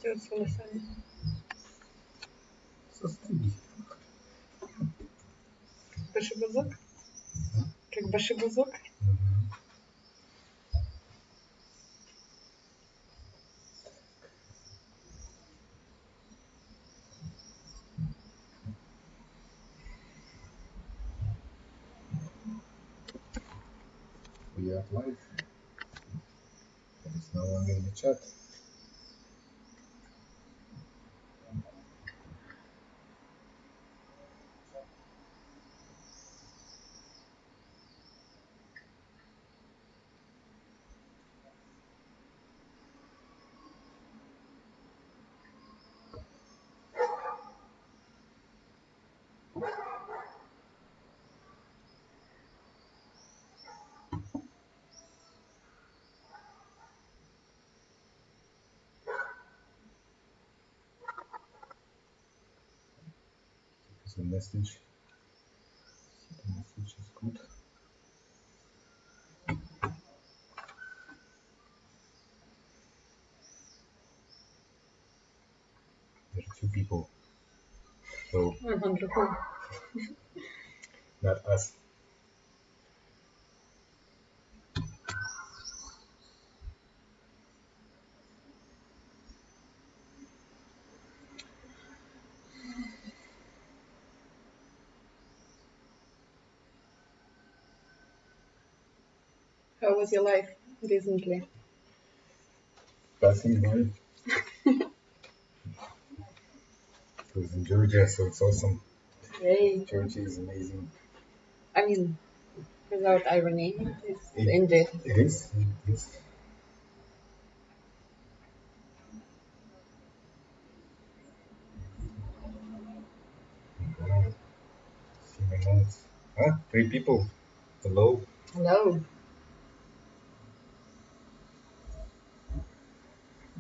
делать с волосами? Состригись. Башибузук? Как башибузук? We are live. There is no one in the chat. The message. The message is good. There are two people. So I wonder who. not us. How was your life recently? Passing by. It was in Georgia, so it's awesome. Yay. Georgia is amazing. I mean, without irony, it's indeed. It is. It is. See my notes. Ah, 3 people. Hello. Hello.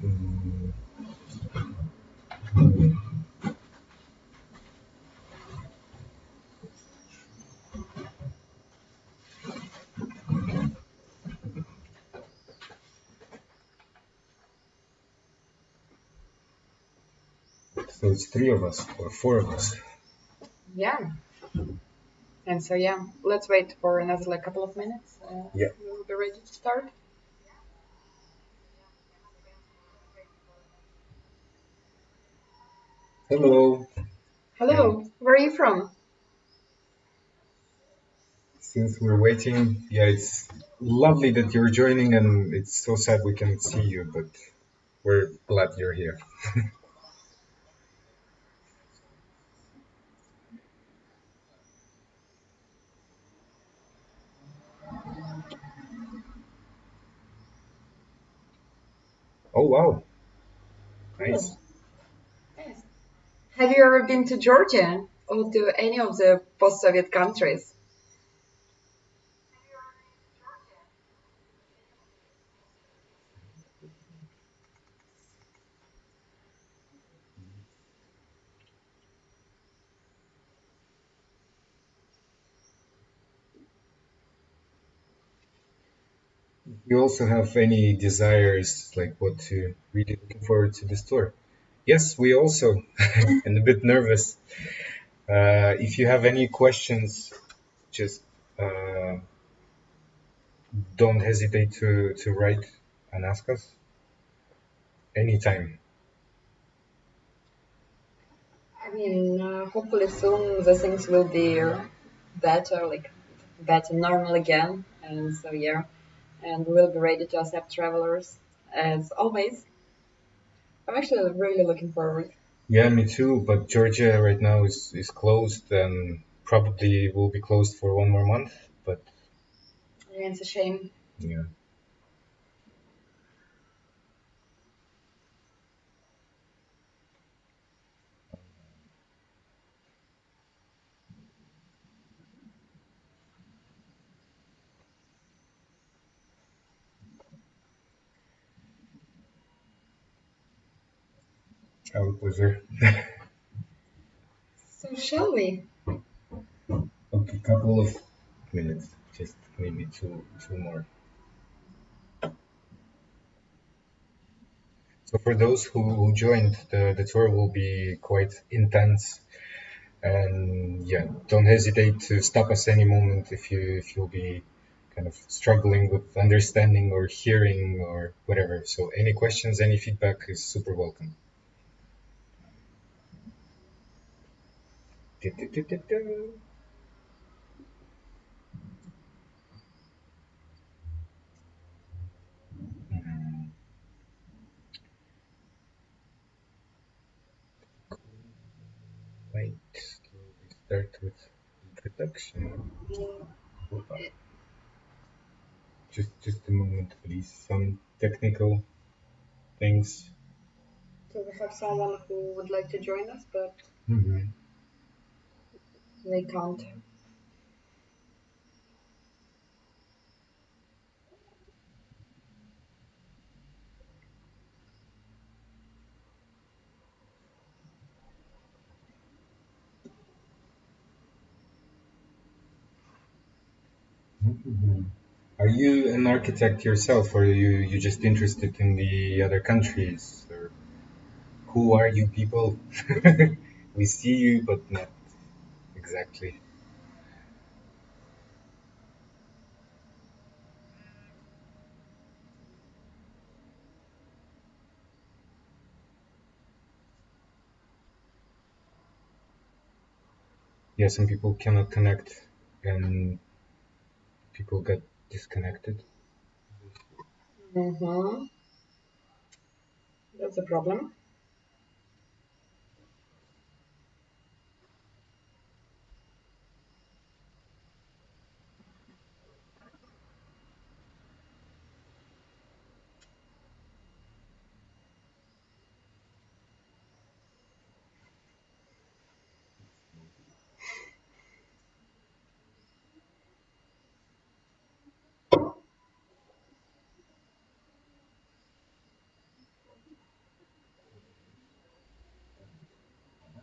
Mm, so it's 3 of us or 4 of us. Yeah. And so, yeah, let's wait for another couple of minutes. Yeah. We'll be ready to start. Hello. Hello. Where are you from? Since we're waiting, yeah, it's lovely that you're joining, and it's so sad we can't see you, but we're glad you're here. Oh, wow. Nice. Cool. Yes. Have you ever been to Georgia or to any of the post-Soviet countries? You also have any desires, like what to really looking forward to this tour? Yes, we also, and a bit nervous. If you have any questions, just don't hesitate to write and ask us anytime. I mean, hopefully soon the things will be better, better normal again. And so, yeah, and we'll be ready to accept travelers as always. I'm actually really looking forward. Yeah, me too. But Georgia right now is closed and probably will be closed for 1 more month. But Yeah, it's a shame. yeah, our pleasure. So, shall we? Okay, couple of minutes, just maybe two more. So for those who joined, the tour will be quite intense. And yeah, don't hesitate to stop us any moment if you'll be kind of struggling with understanding or hearing or whatever. So any questions, any feedback is super welcome. Right. So we start with introduction. Just a moment, please. Some technical things. So we have someone who would like to join us, but Mhm. they can't. Mhm. Are you an architect yourself, or are you just interested in the other countries? Or who are you people? We see you, but not exactly. Yeah, some people cannot connect, and people get disconnected. Mm-hmm. That's a problem.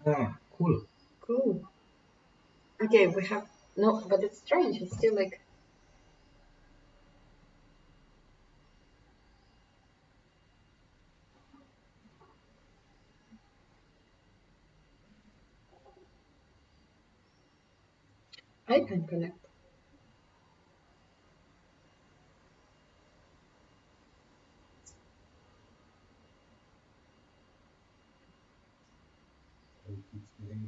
Ah, cool. Cool. Okay, we have no, but it's strange. It's still like I can connect.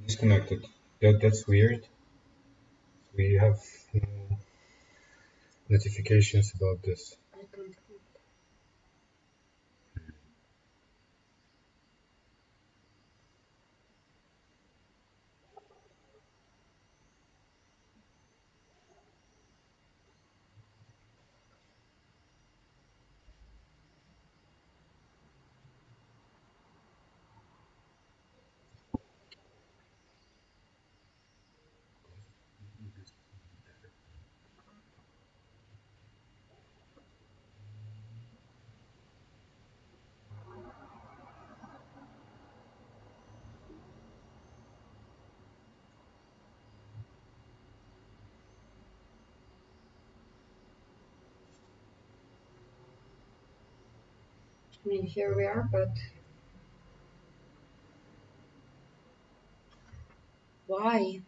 Disconnected. That's weird. We have no notifications about this. I can't connect. I mean, here we are, but why?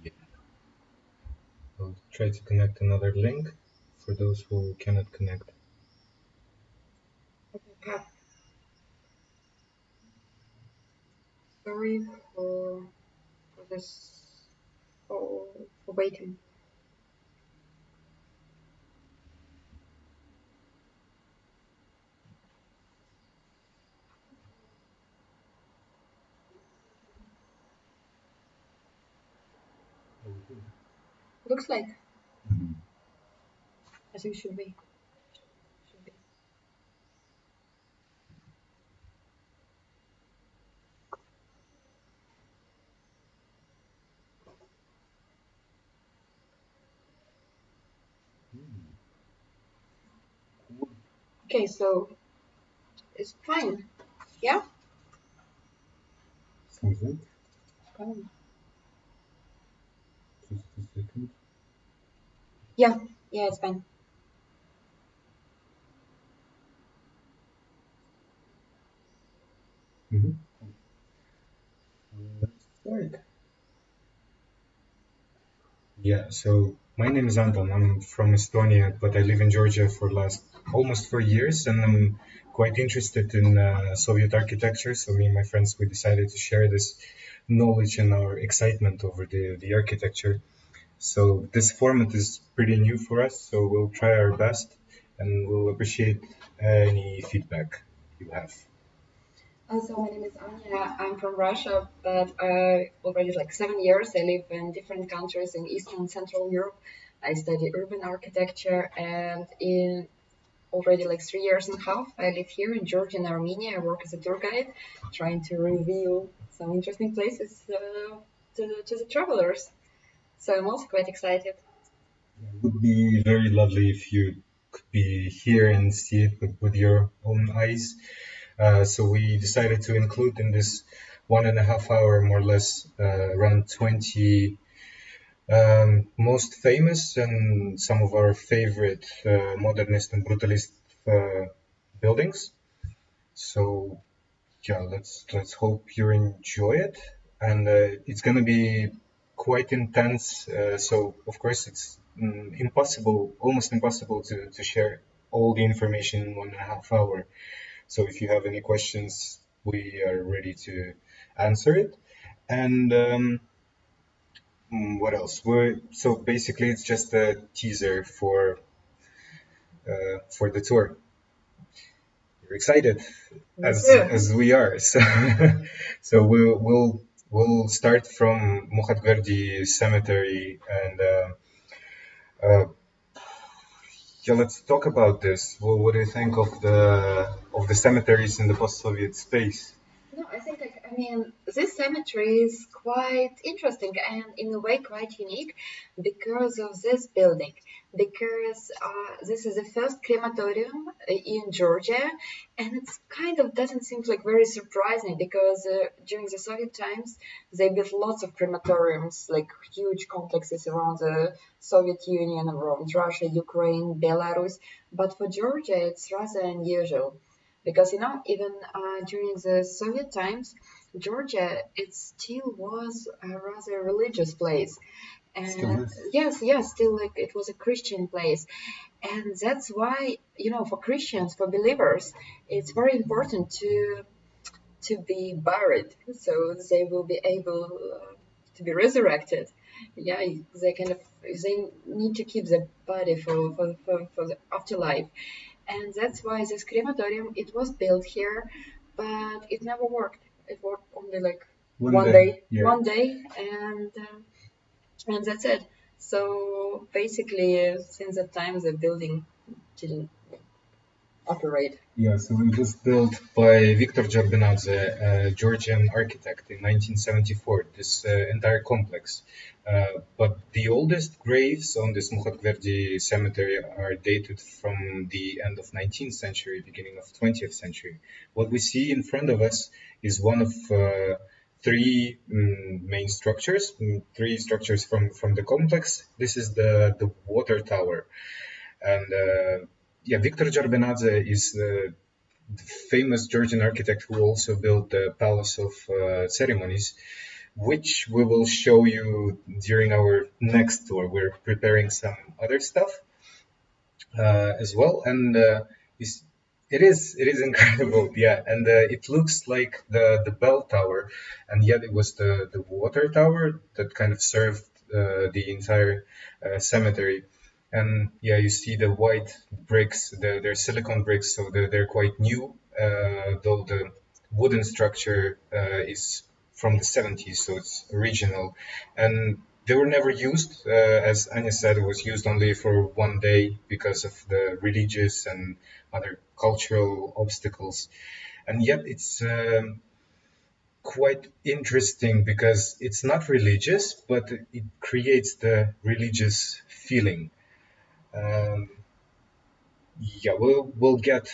Yeah. I'll try to connect another link for those who cannot connect. Okay, sorry for for this for for waiting. Looks like I think should be should be. Okay, so it's fine. Yeah. Sounds good. Um, Just a second. Yeah, yeah, it's fine. Mhm. Let's start. Yeah, so my name is Anton. I'm from Estonia, but I live in Georgia for last almost 4 years, and I'm quite interested in Soviet architecture. So me and my friends, we decided to share this knowledge and our excitement over the architecture. So this format is pretty new for us, so we'll try our best, and we'll appreciate any feedback you have. So my name is Anya. I'm from Russia, but already like 7 years. I live in different countries in Eastern and Central Europe. I study urban architecture, and in already like 3 years and a half, I live here in Georgia and Armenia. I work as a tour guide, trying to reveal some interesting places to the travelers. So I'm also quite excited. It would be very lovely if you could be here and see it with your own eyes. So we decided to include in this 1.5 hour, more or less, around 20 most famous and some of our favorite modernist and brutalist uh, buildings. So yeah, let's hope you enjoy it, and it's gonna be quite intense. So of course it's impossible, almost impossible to share all the information in 1.5 hour. So if you have any questions, we are ready to answer it. And what else? So basically it's just a teaser for the tour. You're excited Me as too. we are. So so we'll start from Mukhadgardi Cemetery and uh, yeah, let's talk about this. Well, what do you think of the cemeteries in the post-Soviet space? No, I think like I mean this cemetery is quite interesting and in a way quite unique because of this building. Because this is the first crematorium in Georgia, and it's kind of doesn't seem like very surprising because during the Soviet times they built lots of crematoriums, like huge complexes around the Soviet Union, around Russia, Ukraine, Belarus. But for Georgia, it's rather unusual because even during the Soviet times, Georgia it still was a rather religious place, Still and is. yes, still like it was a Christian place, and that's why for Christians, for believers, it's very important to be buried, so they will be able to be resurrected. Yeah, they kind of they need to keep the body for the afterlife, and that's why this crematorium it was built here, but it never worked. It worked only like One day, yeah. one day, and that's it. So basically, since that time, the building didn't operate. Yeah, so it was built by Viktor Jarbenadze, a Georgian architect, in 1974, this entire complex. But the oldest graves on this Mukhadverdi cemetery are dated from the end of 19th century, beginning of 20th century. What we see in front of us is one of three main structures, three structures from the complex. This is the water tower. And yeah, Viktor Jarbenadze is the famous Georgian architect who also built the Palace of Ceremonies, which we will show you during our next tour. We're preparing some other stuff as well, and it's, it is incredible, yeah. And it looks like the bell tower, and yet it was the water tower that kind of served the entire cemetery. And yeah, you see the white bricks, they're silicon bricks, so they're quite new, though the wooden structure is from the 70s, so it's original. And they were never used. As Anya said, it was used only for one day because of the religious and other cultural obstacles. And yet it's quite interesting because it's not religious, but it creates the religious feeling. Um, yeah, we'll get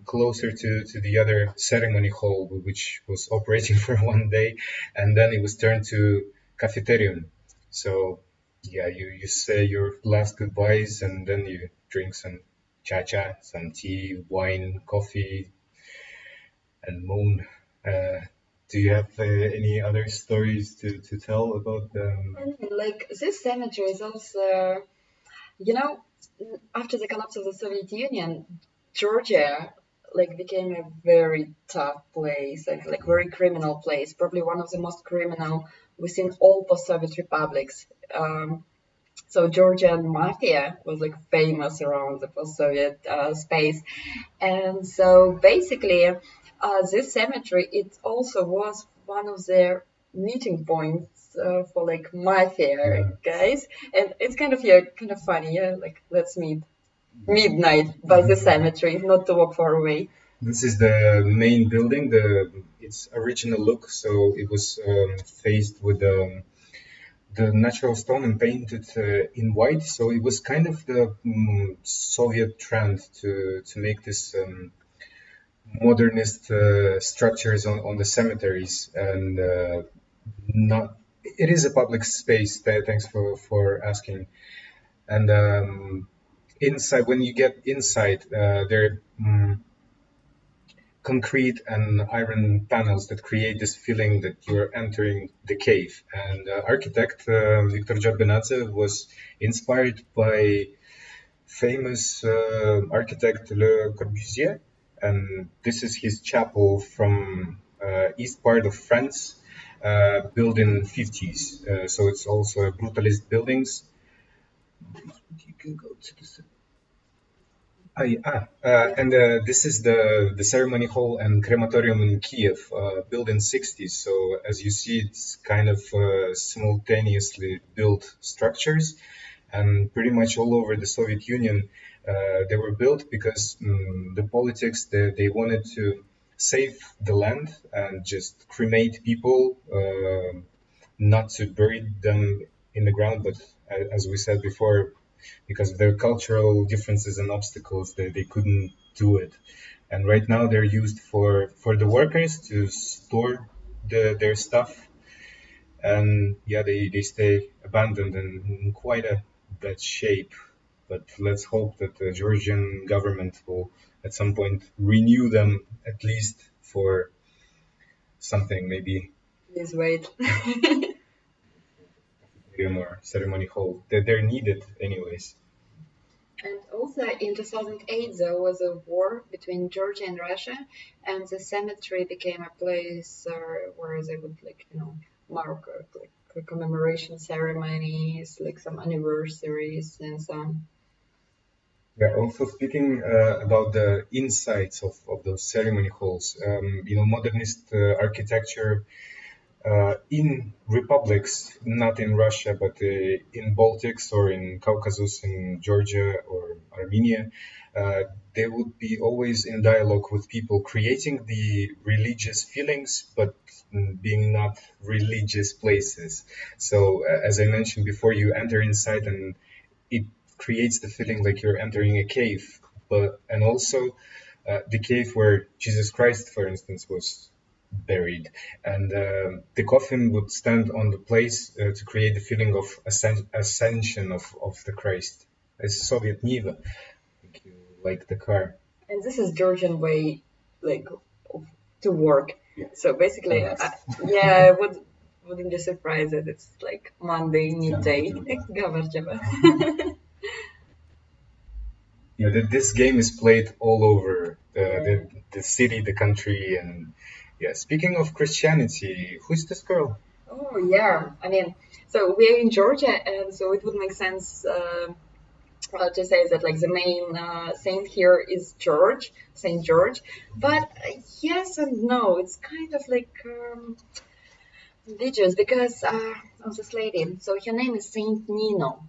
closer to the other ceremony hall, which was operating for one day, and then it was turned to cafeterium. So Yeah, you say your last goodbyes and then you drink some cha-cha, some tea, wine, coffee, and moan. Uh, do you have any other stories to tell about Like this cemetery is also, you know, after the collapse of the Soviet Union, Georgia like became a very tough place, like very criminal place, probably one of the most criminal within all post-Soviet republics. So Georgian mafia was like famous around the post-Soviet space, and so basically, this cemetery it also was one of their meeting points for like mafia yeah. guys, and it's kind of yeah, kind of funny, yeah. Like let's meet midnight by the cemetery, not to walk far away. This is the main building, the its original look. So it was faced with the natural stone and painted in white. So it was kind of the Soviet trend to make this modernist structures on the cemeteries, and not. It is a public space. Thanks for asking. And inside, when you get inside, there. Concrete and iron panels that create this feeling that you're entering the cave. And architect Victor Jorbenadze was inspired by famous architect Le Corbusier, and this is his chapel from east part of France, built in 50s. So it's also a brutalist buildings. You can go to the and this is the ceremony hall and crematorium in Kiev, built in 60s. So as you see, it's kind of simultaneously built structures, and pretty much all over the Soviet Union, they were built because the politics they wanted to save the land and just cremate people, not to bury them in the ground, but as we said before, because of their cultural differences and obstacles, they couldn't do it. And right now they're used for the workers to store their stuff, and yeah, they stay abandoned and in quite a bad shape. But let's hope that the Georgian government will at some point renew them, at least for something, maybe Please wait. or ceremony hall. They're needed anyways. And also in 2008, there was a war between Georgia and Russia, and the cemetery became a place where they would, like, mark like commemoration ceremonies, like some anniversaries and so on. Yeah, also speaking about the insides of those ceremony halls, modernist architecture in republics, not in Russia, but in Baltics or in Caucasus, in Georgia or Armenia, uh, they would be always in dialogue with people, creating the religious feelings, but being not religious places. So, as I mentioned before, you enter inside and it creates the feeling like you're entering a cave, but and also the cave where Jesus Christ, for instance, was buried, and the coffin would stand on the place to create the feeling of ascension of the Christ. It's Soviet Niva. Thank you. Like the car. And this is Georgian way, like, to work. Yeah. So basically, yeah, I wouldn't be surprised that it's like Monday midday. Gavarjava. Yeah, this game is played all over the city, the country, and yeah. Speaking of Christianity, who's this girl? Oh yeah, I mean, so we're in Georgia, and so it would make sense to say that like the main saint here is George, Saint George, but yes and no, it's kind of like ambiguous because of this lady. So her name is Saint Nino,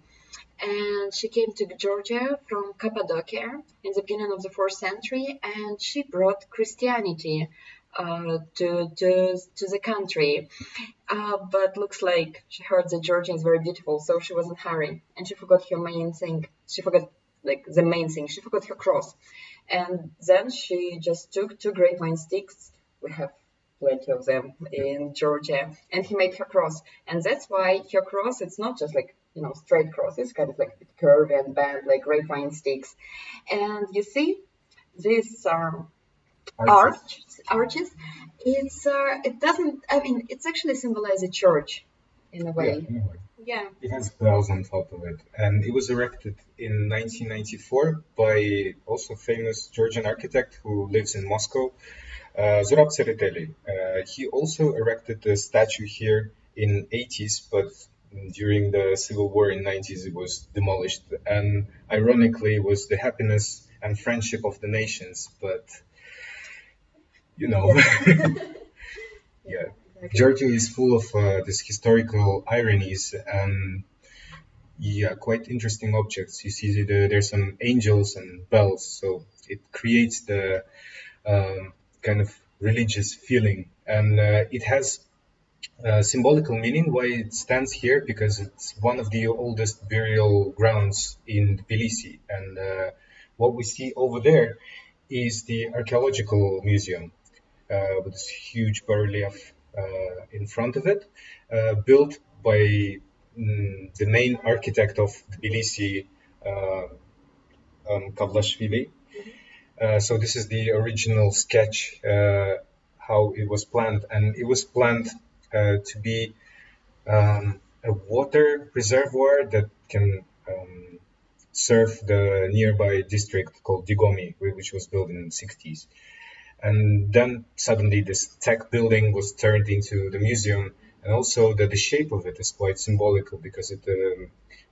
and she came to Georgia from Cappadocia in the beginning of the 4th century, and she brought Christianity to the country. But looks like she heard the Georgian is very beautiful, so she was in a hurry, and she forgot her main thing. She forgot like the main thing. She forgot her cross, and then she just took two grapevine sticks. We have plenty of them in Georgia, and he made her cross, and that's why her cross. It's not just like straight crosses, kind of like curvy and bent, like grapevine sticks. And you see these Arches. arches. It doesn't. I mean, it's actually symbolize a church in a Yeah, way. in a way. Yeah. It has bells on top of it, and it was erected in 1994 by also famous Georgian architect who lives in Moscow, Zurab Tsereteli. He also erected the statue here in 80s, but during the civil war in 90s it was demolished. And ironically, it was the happiness and friendship of the nations. But you know, Yeah. yeah, Exactly. Georgia is full of these historical ironies and yeah, quite interesting objects. You see, there's some angels and bells, so it creates the kind of religious feeling, and it has symbolical meaning why it stands here because it's one of the oldest burial grounds in Tbilisi, and what we see over there is the archaeological museum with this huge barrelief in front of it, built by the main architect of Tbilisi, uh, Kavlashvili. So this is the original sketch how it was planned, and it was planned to be a water reservoir that can serve the nearby district called Digomi, which was built in the 60s. And then suddenly this tech building was turned into the museum, and also the shape of it is quite symbolical because it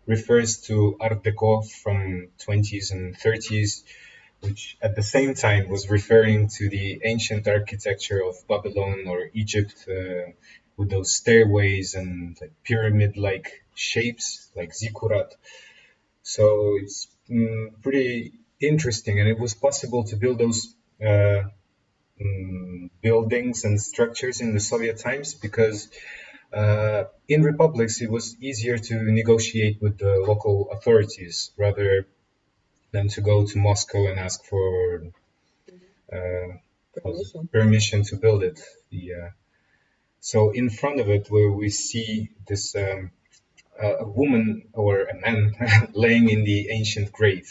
refers to Art Deco from 20s and 30s, which at the same time was referring to the ancient architecture of Babylon or Egypt with those stairways and like pyramid-like shapes like zikkurat. So it's pretty interesting, and it was possible to build those buildings and structures in the Soviet times because in republics it was easier to negotiate with the local authorities rather than to go to Moscow and ask for uh, Permission. permission to build it. Yeah. So in front of it, where we see this a woman or a man laying in the ancient grave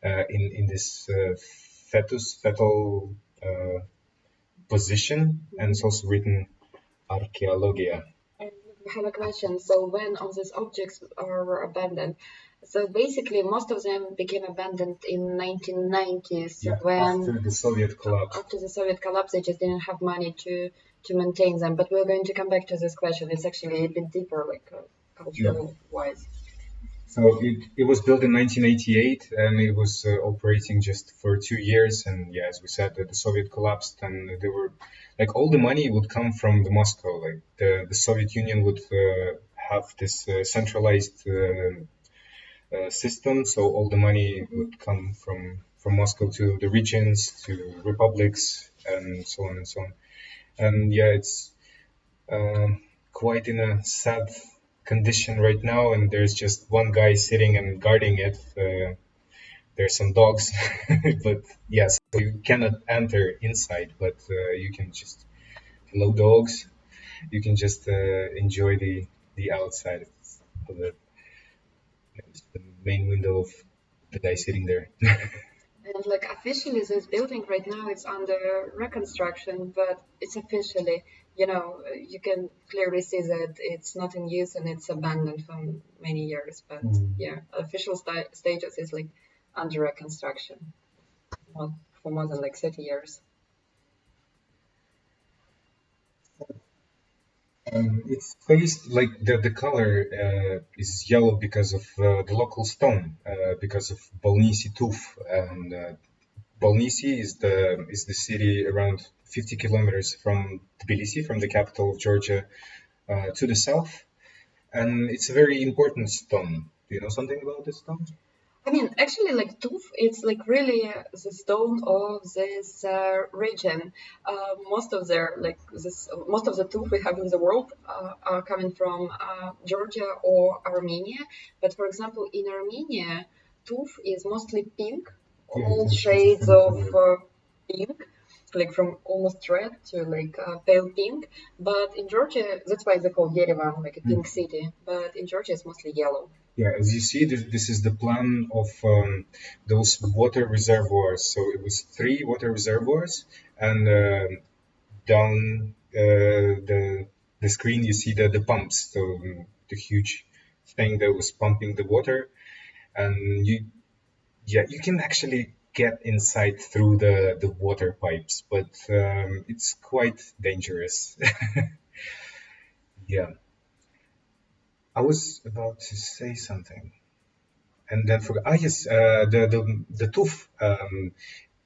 in this fetal position, and it's also written archaeologia. And I have a question. So when all these objects are abandoned, so basically most of them became abandoned in 1990s Yeah, when after the Soviet collapse. after the Soviet collapse, they just didn't have money to maintain them. But we're going to come back to this question. It's actually a bit deeper, like Yeah. cultural wise. So it was built in 1988 and it was operating just for 2 years. And yeah, as we said, the Soviet collapsed and there were like all the money would come from the Moscow. Like the Soviet Union would have this centralized system. So all the money would come from Moscow to the regions, to republics, and so on and so on. And yeah, it's quite in a sad condition right now, and there's just one guy sitting and guarding it. There's some dogs, but yes, you cannot enter inside, but you can just hello dogs. You can just enjoy the outside of it. It's the main window of the guy sitting there. And like officially, this building right now it's under reconstruction, but it's officially, you can clearly see that it's not in use and it's abandoned for many years. But yeah, official status is like under reconstruction more, for more than like 30 years. It's faced like the color is yellow because of the local stone, because of Balnisi Tuf, and Balnisi is the city around 50 kilometers from Tbilisi, from the capital of Georgia, to the south, and it's a very important stone. Do you know something about this stone? I mean, actually, like tooth, it's like really the stone of this region. Most of the tooth we have in the world are coming from Georgia or Armenia. But for example, in Armenia, tooth is mostly pink, Yeah, all it's a shades funny of color. pink, like from almost red to like pale pink. But in Georgia, that's why they call Yerevan like a pink city. But in Georgia, it's mostly yellow. Yeah, as you see, this is the plan of those water reservoirs. So it was three water reservoirs, and down the screen you see the pumps, so the huge thing that was pumping the water, and you can actually get inside through the water pipes, but it's quite dangerous. Yeah, I was about to say something. And then for yes, the tooth.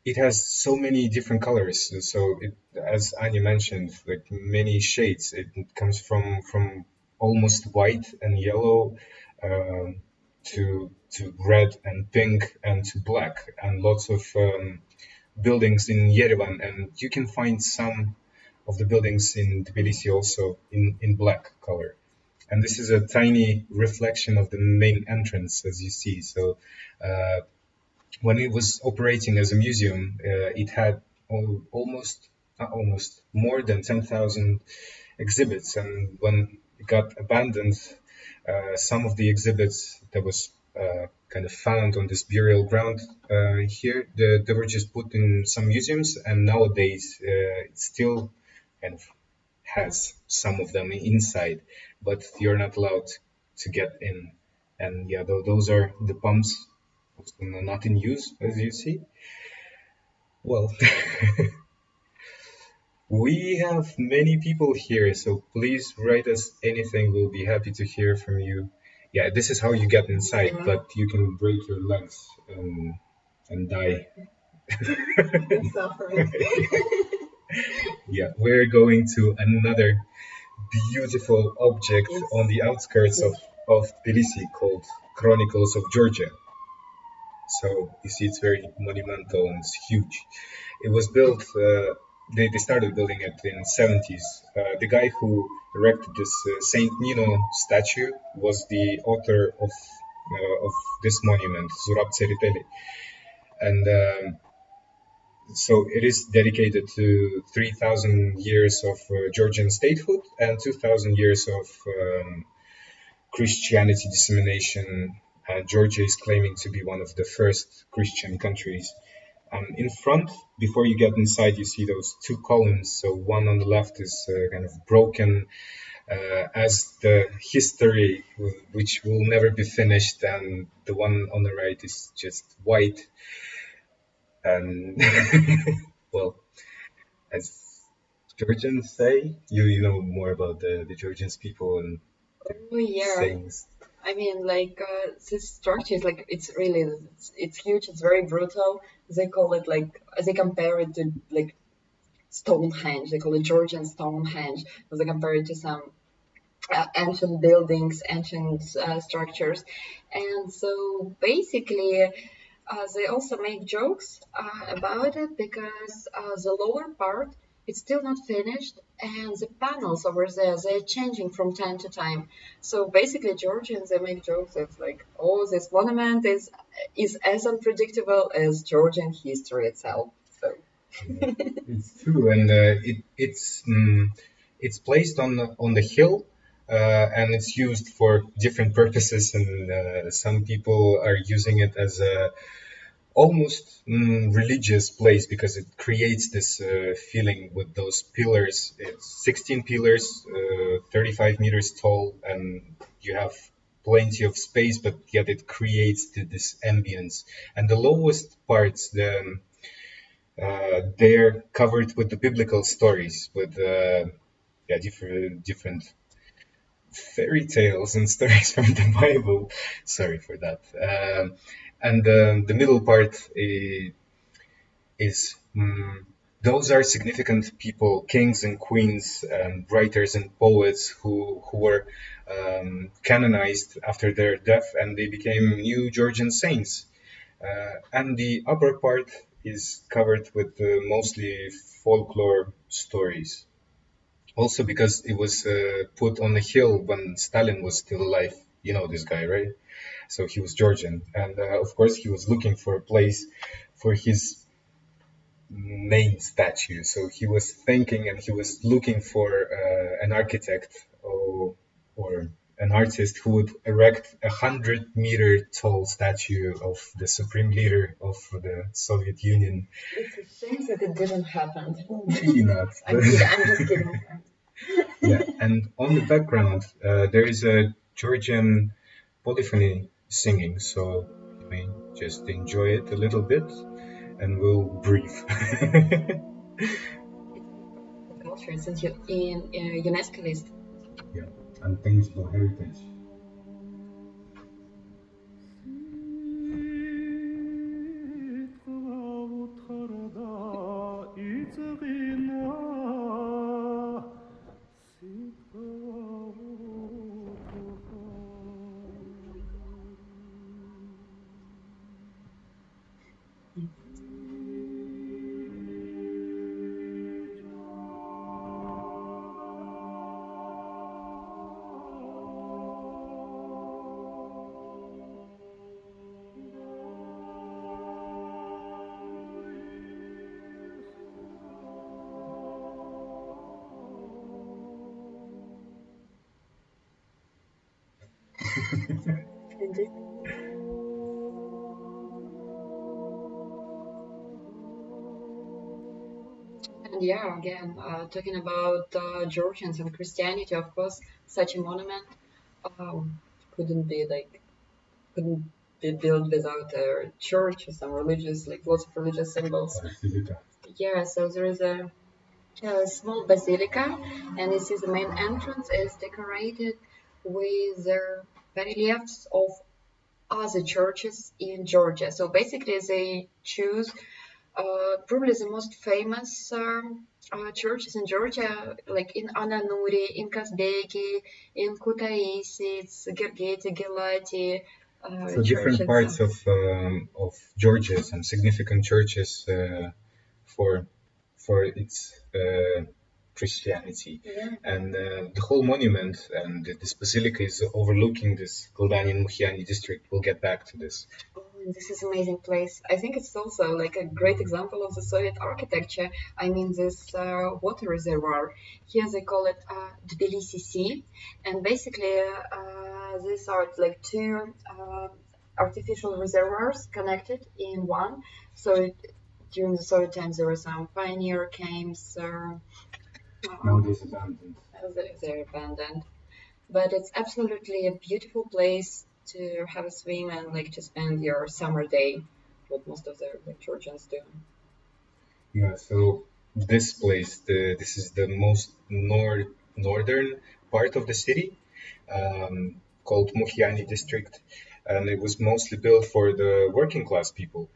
It has so many different colors. So it, as Anya mentioned, like many shades. It comes from almost white and yellow to red and pink and to black, and lots of buildings in Yerevan, and you can find some of the buildings in Tbilisi also in black color. And this is a tiny reflection of the main entrance, as you see. So uh, when it was operating as a museum, it had almost, not almost, more than 10,000 exhibits. And when it got abandoned, some of the exhibits that was kind of found on this burial ground here, they were just put in some museums. And nowadays, it still kind of has some of them inside, but you're not allowed to get in. And yeah, those are the pumps, not in use, as you see. Well, we have many people here, so please write us anything. We'll be happy to hear from you. Yeah, this is how you get inside, Yeah. but you can break your legs and die. Suffering. Yeah, we're going to another beautiful object on It's the outskirts huge. of Tbilisi called Chronicles of Georgia. So you see, it's very monumental and it's huge. It was built. They started building it in 70s. The guy who erected this Saint Nino statue was the author of this monument, Zurab Tseriteli, and so it is dedicated to 3,000 years of Georgian statehood and 2,000 years of Christianity dissemination. Georgia is claiming to be one of the first Christian countries. In front, before you get inside, you see those two columns. So one on the left is kind of broken as the history, which will never be finished, and the one on the right is just white. And well, as Georgians say, you know more about the Georgians people and their Oh yeah. sayings. I mean, like this structure is like it's huge. It's very brutal. They call it like they compare it to like Stonehenge. They call it Georgian Stonehenge. They compare it to some ancient buildings, ancient structures, and so basically they also make jokes about it because the lower part it's still not finished and the panels over there they're changing from time to time. So basically Georgians they make jokes. It's like, oh, this monument is as unpredictable as Georgian history itself. So Yeah, it's true, and it's placed on the hill, and it's used for different purposes, and some people are using it as a almost religious place because it creates this feeling with those pillars. It's 16 pillars, 35 meters tall, and you have plenty of space, but yet it creates this ambience. And the lowest parts, they're covered with the biblical stories, with yeah, different fairy tales and stories from the Bible. Sorry for that. And the middle part is those are significant people, kings and queens, and writers and poets who were canonized after their death, and they became new Georgian saints. And the upper part is covered with mostly folklore stories. Also, because it was put on a hill when Stalin was still alive. You know this guy, right? So he was Georgian, and of course he was looking for a place for his main statue. So he was thinking and he was looking for an architect or an artist who would erect 100-meter tall statue of the supreme leader of the Soviet Union. It's a shame that it didn't happen. Maybe not. I'm just kidding. Yeah, and on the background, there is a Georgian polyphony singing, so you may just enjoy it a little bit, and we'll breathe. It's culture. It's in UNESCO list. Yeah, intangible heritage. Indeed. And yeah, again, talking about Georgians and Christianity, of course, such a monument um, couldn't be like couldn't be built without a church or some religious, like lots of religious symbols. Basilica. Yeah, so there is a small basilica, and this is the main entrance is decorated with reliefs of other churches in Georgia. So basically, they choose probably the most famous churches in Georgia, like in Ananuri, in Kazbeki, in Kutaisi, it's Gergeti, Gelati So different churches. parts of Georgia, some significant churches for its Christianity, Yeah. and the whole monument and this basilica is overlooking this Goldanin Muhiani district. We'll get back to this. Oh, and this is amazing place. I think it's also like a great example of the Soviet architecture. I mean, this water reservoir here they call it Tbilisi Sea, and basically these are like two artificial reservoirs connected in one. So during the Soviet times there were some pioneer camps. Nowadays abandoned. They're abandoned, but it's absolutely a beautiful place to have a swim and like to spend your summer day, what most of the like, Georgians do. Yeah, so this place, this is the most northern part of the city, called Muhiani district, and it was mostly built for the working class people.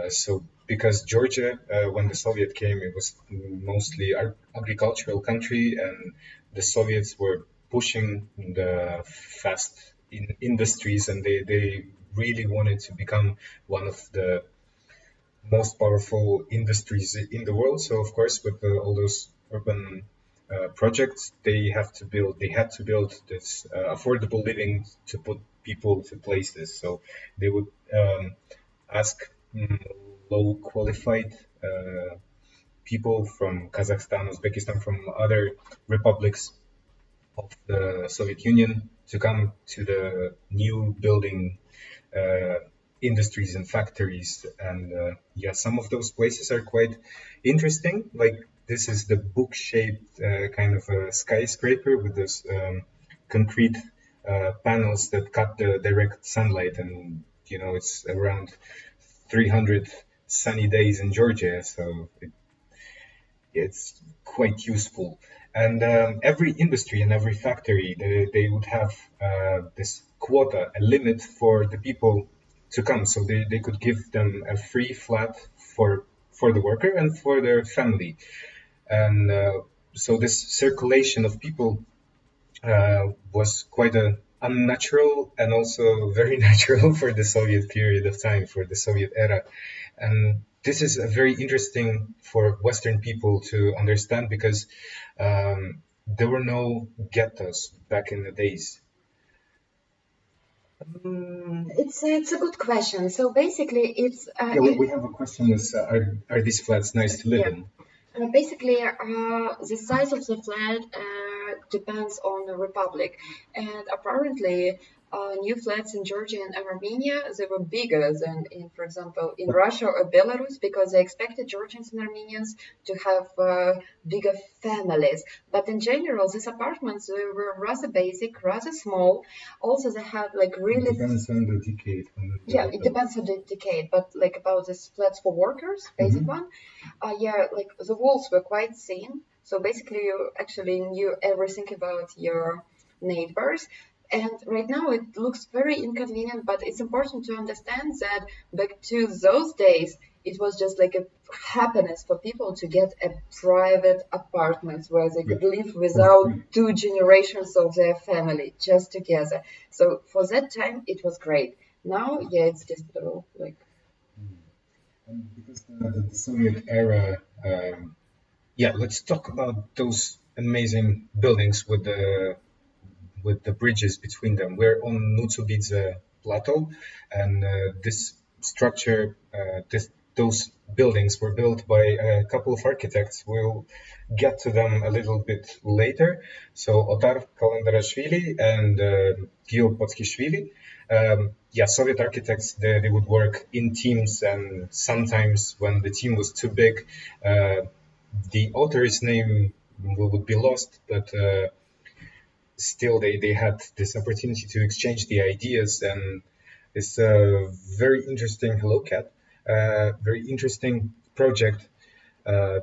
So because Georgia, when the Soviet came, it was mostly agricultural country, and the Soviets were pushing the fast industries, and they really wanted to become one of the most powerful industries in the world. So of course, with all those urban projects, they had to build this affordable living to put people to places. So they would ask low qualified people from Kazakhstan, Uzbekistan, from other republics of the Soviet Union to come to the new building industries and factories. And yeah, some of those places are quite interesting. Like this is the book-shaped kind of a skyscraper with this concrete panels that cut the direct sunlight, and it's around 300 sunny days in Georgia, so it's quite useful. And every industry and every factory, they would have this quota, a limit for the people to come. So they could give them a free flat for the worker and for their family. And so this circulation of people was quite unnatural and also very natural for the Soviet period of time, for the Soviet era. And this is a very interesting for Western people to understand because there were no ghettos back in the days. It's a good question. So basically, it's Yeah, we have a question: is are these flats nice to live yeah. in? Basically, the size of the flat depends on the republic. And apparently, new flats in Georgia and Armenia, they were bigger than in, for example, in Russia or Belarus, because they expected Georgians and Armenians to have bigger families. But in general, these apartments they were rather basic, rather small. Also, they had like really. It depends on the decade. Yeah, it depends on the decade, but like about these flats for workers, basic one. Yeah, like the walls were quite thin, so basically you actually knew everything about your neighbors. And right now it looks very inconvenient, but it's important to understand that back to those days, it was just like a happiness for people to get a private apartment where they could live without two generations of their family just together. So for that time, it was great. Now, yeah, it's just like. And because the Soviet era, yeah, let's talk about those amazing buildings with the bridges between them. We're on Nutsubidze Plateau, and this structure, those buildings were built by a couple of architects. We'll get to them a little bit later. So Otar Kalandarashvili and Gil Potskishvili. Yeah, Soviet architects, they would work in teams, and sometimes when the team was too big, the author's name would be lost, but still they had this opportunity to exchange the ideas, and it's a very interesting hello cat very interesting project.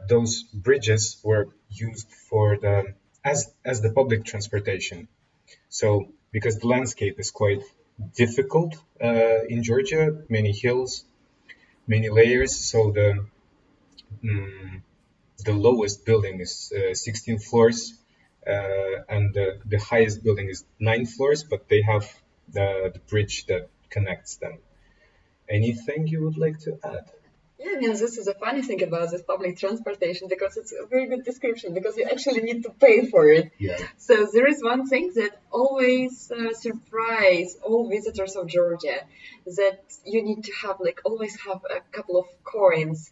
Those bridges were used for the as the public transportation, so because the landscape is quite difficult in Georgia, many hills, many layers, so mm, the lowest building is 16 floors, and the highest building is 9 floors, but they have the bridge that connects them. Anything you would like to add? Yeah, I mean, this is a funny thing about this public transportation because it's a very good description because you actually need to pay for it. Yeah. So there is one thing that always surprise all visitors of Georgia, that you need to have like always have a couple of coins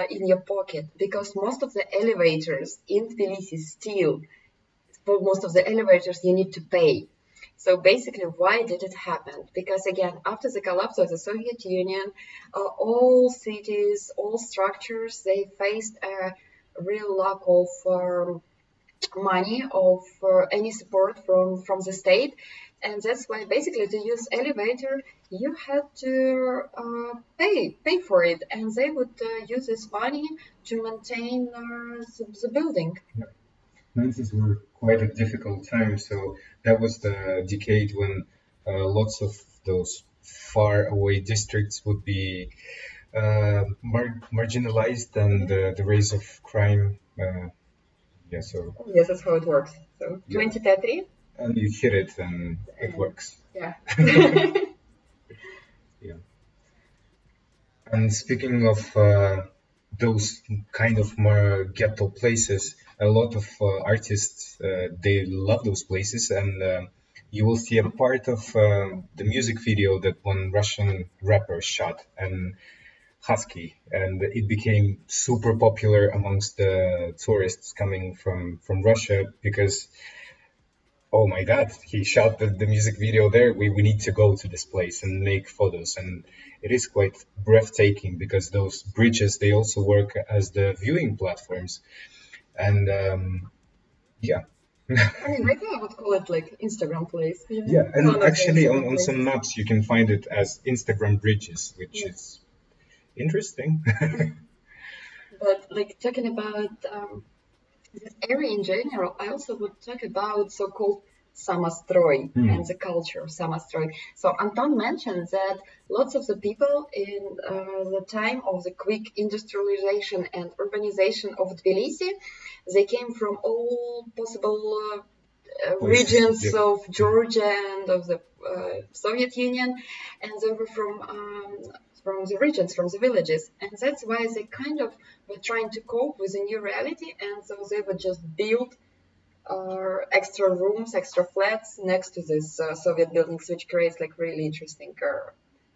in your pocket, because most of the elevators in Tbilisi still, for most of the elevators you need to pay. So basically, why did it happen? Because again, after the collapse of the Soviet Union, all cities, all structures, they faced a real lack of money, of any support from the state. And that's why basically to use elevator, you had to pay for it. And they would use this money to maintain the building. 90s were quite a difficult time, so that was the decade when lots of those far away districts would be marginalized, and the rise of crime. Yeah, so Yes, that's how it works. So Yeah. 2030. and you hit it, and it works. Yeah. Yeah. And speaking of those kind of more ghetto places, a lot of artists they love those places, and you will see a part of the music video that one Russian rapper shot, and Husky, and it became super popular amongst the tourists coming from Russia because, oh my God, he shot the music video there. We need to go to this place and make photos. And it is quite breathtaking because those bridges, they also work as the viewing platforms. And yeah. I mean, right now I would call it like Instagram place. You know? Yeah, and One of the actually Instagram on some places. maps you can find it as Instagram bridges, which Yes. is interesting. But like talking about this area in general, I also would talk about so-called Samastroy and the culture of Samastroy. So Anton mentioned that lots of the people in the time of the quick industrialization and urbanization of Tbilisi, they came from all possible regions Yeah. of Georgia and of the Soviet Union, and they were from the regions, from the villages, and that's why they kind of were trying to cope with a new reality, and so they would just build extra rooms, extra flats next to these Soviet buildings, which creates like really interesting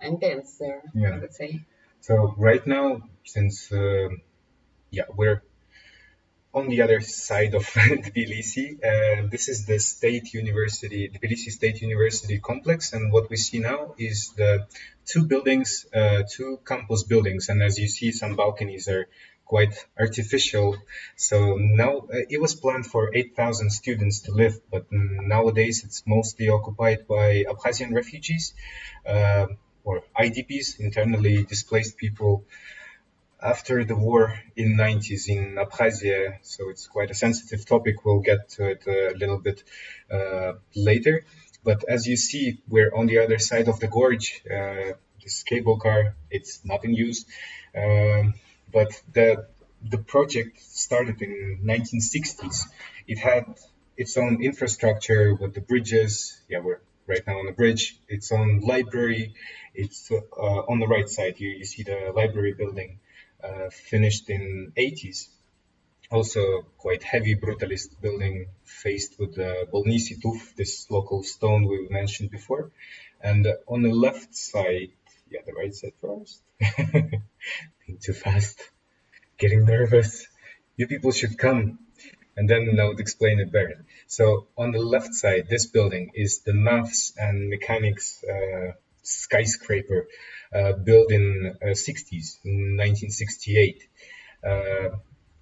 ambience there. Yeah. I would say. So right now, since yeah, we're on the other side of Tbilisi. This is the State University, Tbilisi State University complex, and what we see now is the two buildings, two campus buildings, and as you see, some balconies are quite artificial. So now it was planned for 8,000 students to live, but nowadays it's mostly occupied by Abkhazian refugees or IDPs, internally displaced people after the war in 90s in Abkhazia, so it's quite a sensitive topic. We'll get to it a little bit later. But as you see, we're on the other side of the gorge. This cable car, it's not in use. But the project started in 1960s. It had its own infrastructure with the bridges. Yeah, we're right now on the bridge. Its own library. It's on the right side here. You see the library building finished in 80s. Also quite heavy brutalist building faced with the Bolnisi Tuf, this local stone we mentioned before. And on the left side, yeah, the right side first. Being too fast, getting nervous. You people should come and then I would explain it better. So on the left side, this building is the Maths and Mechanics skyscraper built in 60s, in 1968.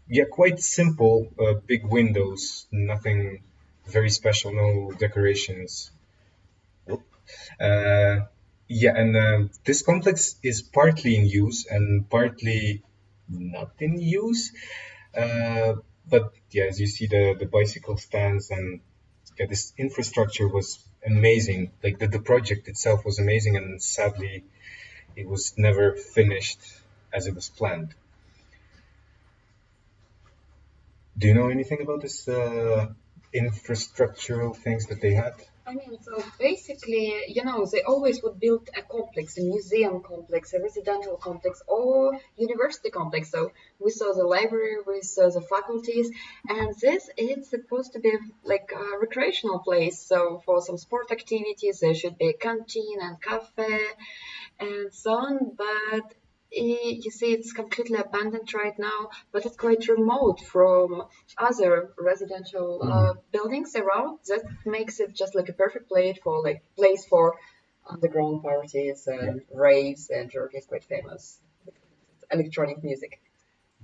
Yeah, quite simple, big windows, nothing very special, no decorations. Uh, yeah, and this complex is partly in use and partly not in use. But yeah, as you see, the bicycle stands and yeah, this infrastructure was amazing. Like the project itself was amazing, and sadly, it was never finished as it was planned. Do you know anything about this infrastructural things that they had? I mean, so basically, they always would build a complex, a museum complex, a residential complex, or university complex. So we saw the library, we saw the faculties, and this is supposed to be like a recreational place. So for some sport activities, there should be a canteen and cafe and so on. But you see, it's completely abandoned right now, but it's quite remote from other residential buildings around. That makes it just like a perfect place for underground parties and raves. And Georgia is quite famous with electronic music.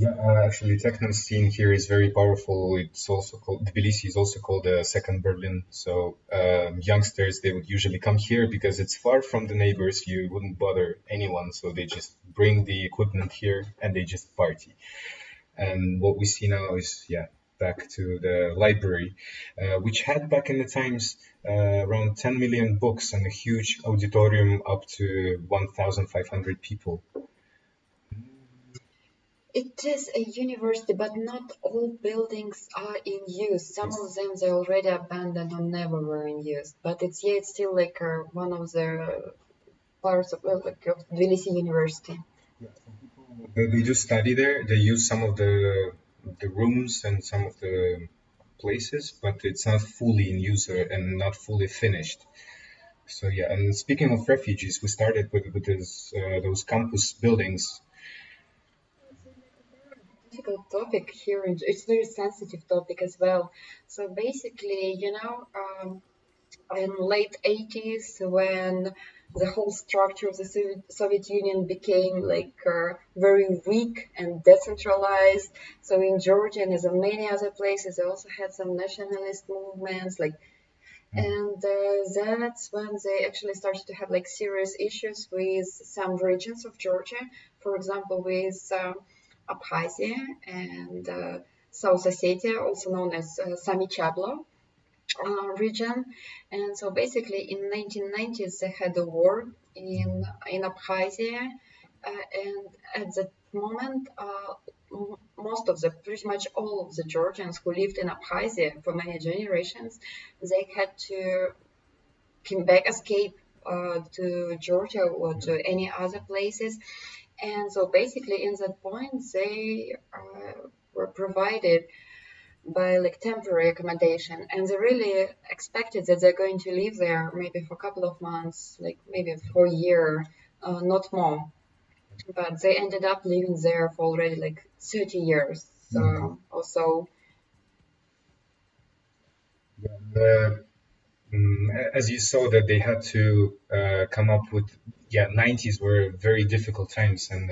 Yeah, actually, techno scene here is very powerful. It's also called Tbilisi is also called second Berlin. So youngsters they would usually come here because it's far from the neighbors. You wouldn't bother anyone, so they just bring the equipment here and they just party. And what we see now is yeah, back to the library, which had back in the times around 10 million books and a huge auditorium up to 1,500 people. It is a university, but not all buildings are in use. Some of them they already abandoned or never were in use. But it's still like one of the parts of of Tbilisi University. They do study there. They use some of the rooms and some of the places, but it's not fully in use and not fully finished. So yeah, and speaking of refugees, we started with those campus buildings. Difficult topic here. It's very sensitive topic as well. So basically, in late 80s when the whole structure of the Soviet Union became like very weak and decentralized. So in Georgia and as in many other places, they also had some nationalist movements and that's when they actually started to have like serious issues with some regions of Georgia, for example, with Abkhazia and South Ossetia, also known as Sami Chablo region. And so basically in 1990s they had a war in Abkhazia, and at that moment most of the pretty much all of the Georgians who lived in Abkhazia for many generations, they had to come back, escape to Georgia or to any other places. And so basically in that point they were provided by like temporary accommodation, and they really expected that they're going to live there maybe for a couple of months, like maybe for a year, not more. But they ended up living there for already like 30 years or so. Yeah. As you saw that they had to come up with, yeah, 90s were very difficult times, and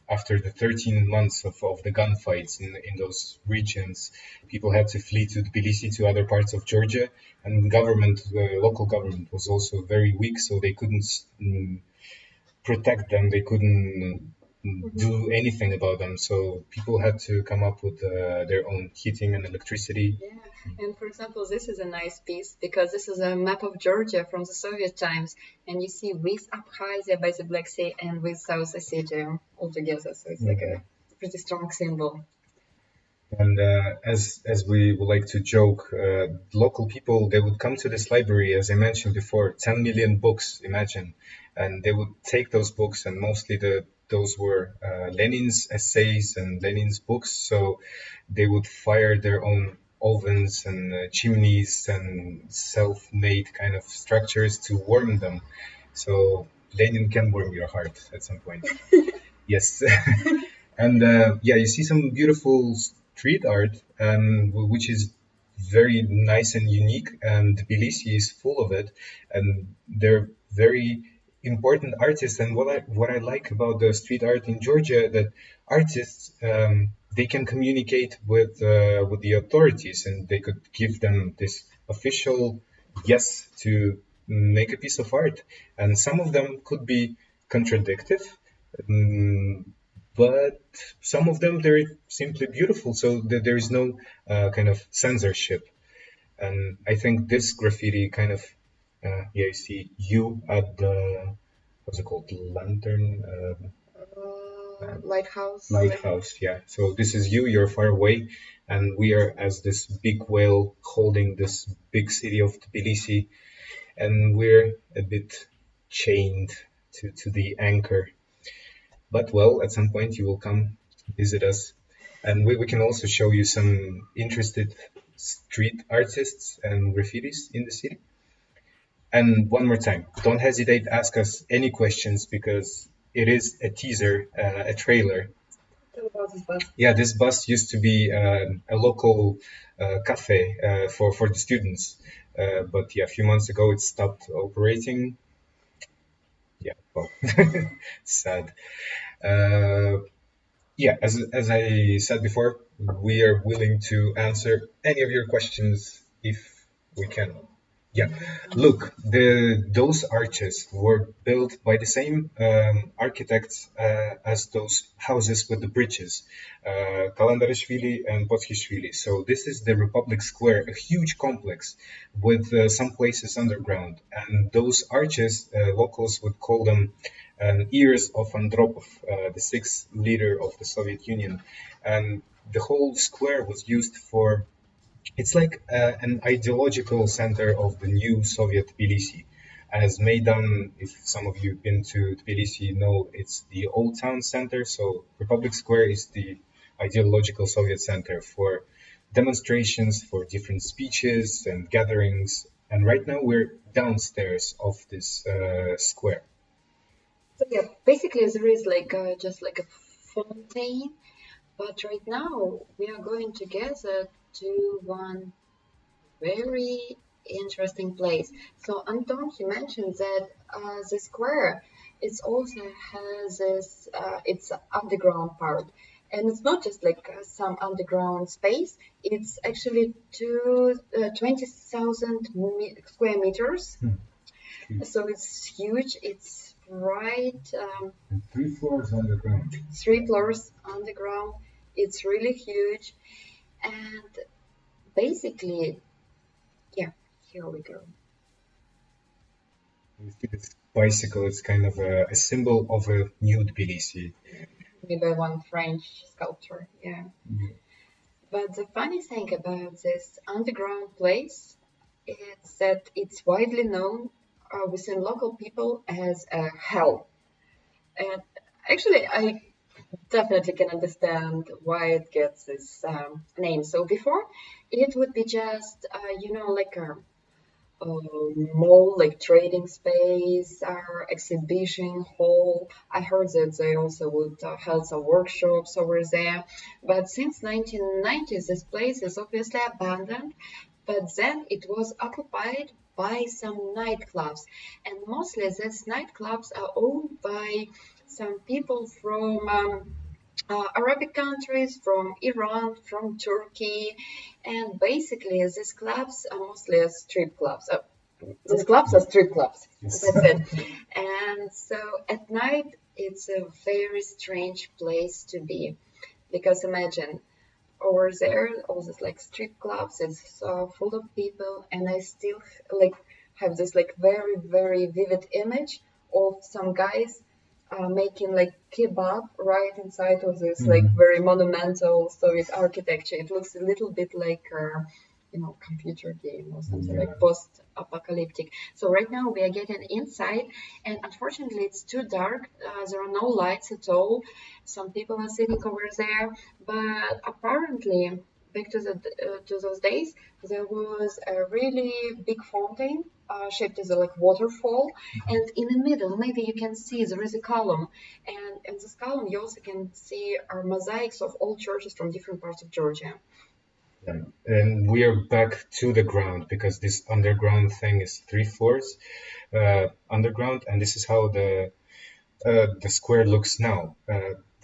after the 13 months of the gunfights in those regions, people had to flee to Tbilisi, to other parts of Georgia, and local government was also very weak, so they couldn't protect them, they couldn't do anything about them, so people had to come up with their own heating and electricity. Yeah, and for example, this is a nice piece because this is a map of Georgia from the Soviet times, and you see with Abkhazia by the Black Sea and with South Ossetia all together. So it's like Mhm. a pretty strong symbol. And as we would like to joke, local people, they would come to this library, as I mentioned before, 10 million books, imagine, and they would take those books, and mostly those were Lenin's essays and Lenin's books. So they would fire their own ovens and chimneys and self-made kind of structures to warm them. So Lenin can warm your heart at some point. Yes. And yeah, you see some beautiful street art, which is very nice and unique, and Tbilisi is full of it, and they're very important artists. And what I like about the street art in Georgia, that artists, they can communicate with the authorities, and they could give them this official yes to make a piece of art, and some of them could be contradictive. Mm, but some of them, they're simply beautiful, so there is no kind of censorship. And I think this graffiti kind of, yeah, you see you at the, what's it called, lantern, Lighthouse. lighthouse, yeah. So this is you, you're far away, and we are as this big whale holding this big city of Tbilisi, and we're a bit chained to the anchor. But well, at some point you will come visit us, and we can also show you some interested street artists and graffitis in the city. And one more time, don't hesitate to ask us any questions, because it is a teaser, a trailer. Tell about this bus. Yeah, this bus used to be a local cafe for the students, but yeah, a few months ago it stopped operating. Yeah, well, sad. Uh, yeah, as I said before, we are willing to answer any of your questions if we can. Yeah, look, those arches were built by the same architects as those houses with the bridges, Kalandarishvili and Potkhishvili. So this is the Republic Square, a huge complex with some places underground, and those arches, locals would call them ears of Andropov, the sixth leader of the Soviet Union, and the whole square was used for, it's like an ideological center of the new Soviet Tbilisi. As Maidan, if some of you have been to Tbilisi, know it's the old town center. So Republic Square is the ideological Soviet center for demonstrations, for different speeches and gatherings. And right now we're downstairs of this square. So yeah, basically there is like just like a fountain, but right now we are going together to one very interesting place. So Anton, you mentioned that the square it also has this its underground part, and it's not just like some underground space. It's actually 20,000 square meters. So it's huge. It's right And 3 floors underground. 3 floors underground. It's really huge, and basically, yeah. Here we go. You see this bicycle, it's kind of a symbol of a new Tbilisi. Made by one French sculptor. Yeah. Yeah. But the funny thing about this underground place is that it's widely known within local people as a hell. And actually, I definitely can understand why it gets this name. So before, it would be just, like a mall, like trading space or exhibition hall. I heard that they also would hold some workshops over there. But since 1990s, this place is obviously abandoned, but then it was occupied by some nightclubs, and mostly these nightclubs are owned by some people from Arabic countries, from Iran, from Turkey, and basically these clubs are mostly strip clubs. These clubs are strip clubs. Yes. That's it. And so at night, it's a very strange place to be because imagine over there, all these like strip clubs, it's full of people, and I still like have this like very very vivid image of some guys making like kebab right inside of this like very monumental Soviet architecture. It looks a little bit like computer game or something like post-apocalyptic. So right now we are getting inside, and unfortunately it's too dark. There are no lights at all. Some people are sitting over there, but apparently back to those days, there was a really big fountain shaped as a like waterfall, and in the middle, maybe you can see there is a column, and in this column you also can see mosaics of all churches from different parts of Georgia. Yeah. And we are back to the ground because this underground thing is 3 floors underground, and this is how the square looks now.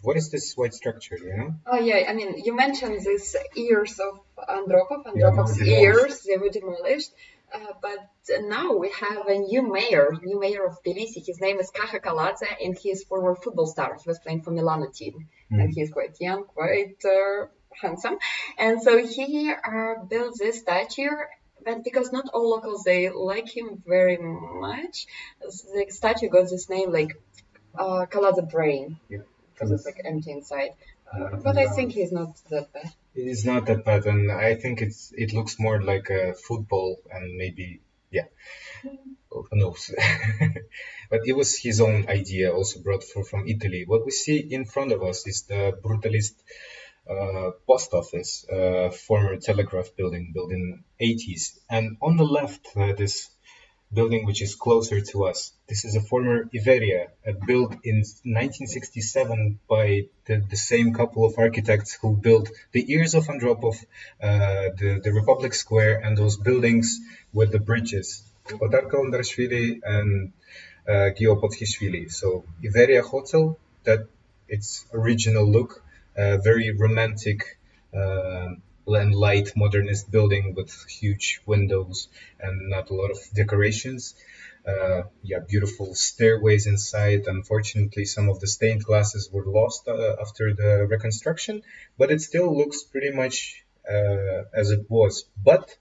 What is this white structure? You know? Oh yeah, I mean, you mentioned these ears of Yeah, they were Andropov's demolished. ears, they were demolished. But now we have a new mayor of Tbilisi. His name is Kaha Kaladze, and he is former football star. He was playing for Milano team, and he's quite young, quite handsome. And so he built this statue, but because not all locals they like him very much, the statue got this name like Kaladze Brain Yeah. because it's like empty inside. But I think he's not that bad. It is not that bad, and I think it looks more like a football, and maybe yeah, who knows. But it was his own idea, also brought from Italy. What we see in front of us is the brutalist post office, former telegraph building built in 80s, and on the left, this building which is closer to us. This is a former Iveria, built in 1967 by the same couple of architects who built the ears of Andropov, the Republic Square, and those buildings with the bridges. Otar Kalandarashvili and Gio Podhishvili. So Iveria Hotel, that its original look, very romantic and light modernist building with huge windows and not a lot of decorations. Yeah, beautiful stairways inside. Unfortunately, some of the stained glasses were lost after the reconstruction, but it still looks pretty much as it was. But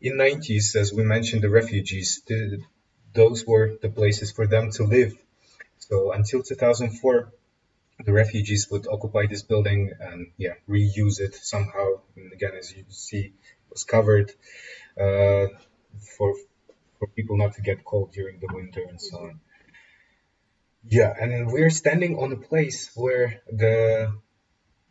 in 90s, as we mentioned, the refugees, those were the places for them to live. So until 2004, the refugees would occupy this building and yeah, reuse it somehow. And again, as you see, it was covered uh, for people not to get cold during the winter and so on. Yeah, and we're standing on a place where the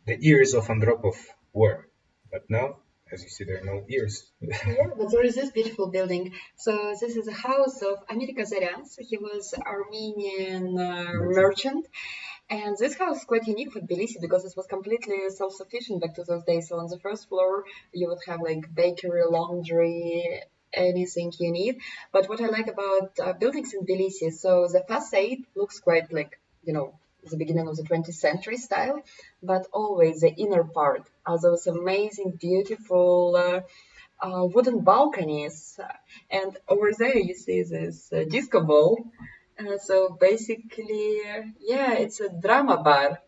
ears of Andropov were, but now, as you see, there are no ears. Yeah, but there is this beautiful building. So this is a house of Amir Kazaryan. So he was Armenian merchant. And this house is quite unique for Tbilisi because it was completely self-sufficient back to those days. So on the first floor, you would have like bakery, laundry, anything you need. But what I like about buildings in Tbilisi, so the facade looks quite like, the beginning of the 20th century style, but always the inner part are those amazing, beautiful wooden balconies. And over there, you see this disco ball. So basically, yeah, it's a drama bar.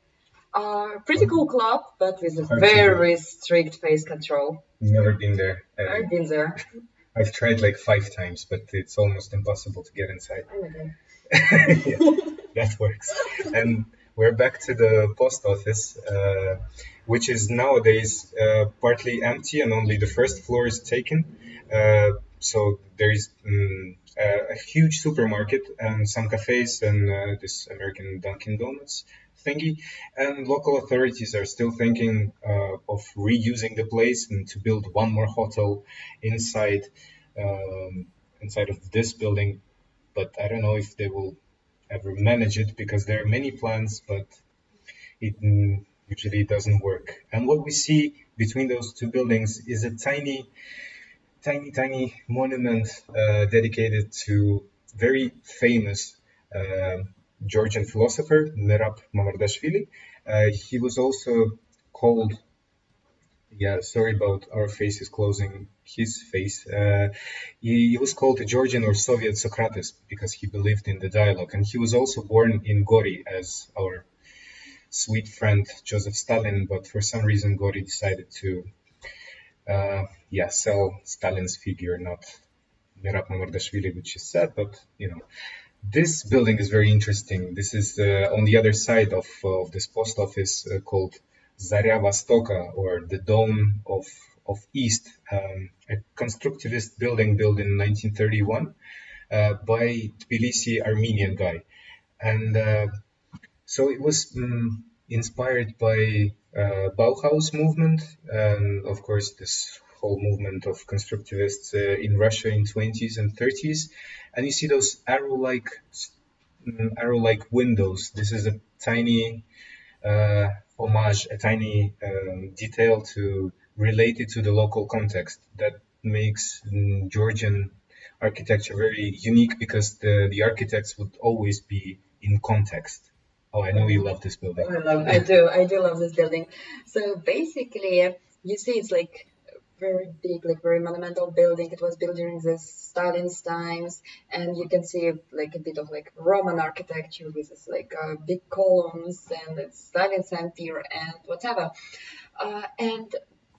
Pretty cool club, but with a very strict face control. Never been there. I've been there. I've tried like 5 times, but it's almost impossible to get inside. Oh my god. Yeah, that works. And we're back to the post office, which is nowadays partly empty and only the first floor is taken. So there is a huge supermarket and some cafes and this American Dunkin' Donuts thingy. And local authorities are still thinking of reusing the place and to build one more hotel inside inside of this building. But I don't know if they will ever manage it because there are many plans, but it usually doesn't work. And what we see between those two buildings is a tiny tiny, tiny monument dedicated to very famous uh, Georgian philosopher Merab Mamardashvili. He was also called, yeah, sorry about our faces closing his face. He was called a Georgian or Soviet Socrates because he believed in the dialogue, and he was also born in Gori as our sweet friend Joseph Stalin. But for some reason, Gori decided to, yeah, sell Stalin's figure, not Merab Mamardashvili, which is sad, but you know. This building is very interesting. This is on the other side of this post office called Zarya Vostoka, or the Dome of East, a constructivist building built in 1931 by Tbilisi Armenian guy. And so it was inspired by Bauhaus movement, and of course this whole movement of constructivists in Russia in 20s and 30s. And you see those arrow-like windows. This is a tiny homage, a tiny detail to relate it to the local context that makes Georgian architecture very unique because the architects would always be in context. Oh, I know you love this building. I do love this building. So basically, you see, it's like very big, like very monumental building. It was built during the Stalin's times, and you can see like a bit of like Roman architecture with this like big columns and it's Stalin's empire and whatever. And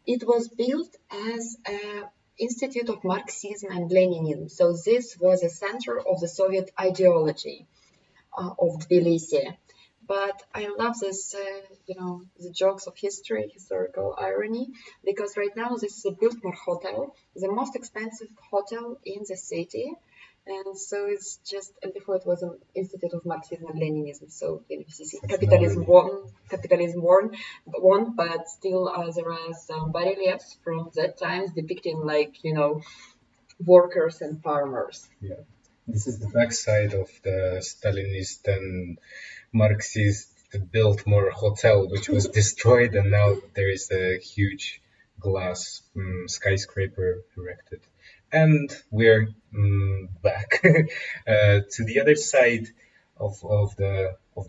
it was built as a Institute of Marxism and Leninism. So this was a center of the Soviet ideology of Tbilisi. But I love this, the jokes of history, historical irony, because right now this is a Biltmore Hotel, the most expensive hotel in the city. And so it's just, and before it was an Institute of Marxism and Leninism. So you see, capitalism won, but still there are some bas-reliefs from that times depicting like, workers and farmers. Yeah. This is the backside of the Stalinist and Marxist Biltmore Hotel, which was destroyed, and now there is a huge glass skyscraper erected. And we're back to the other side of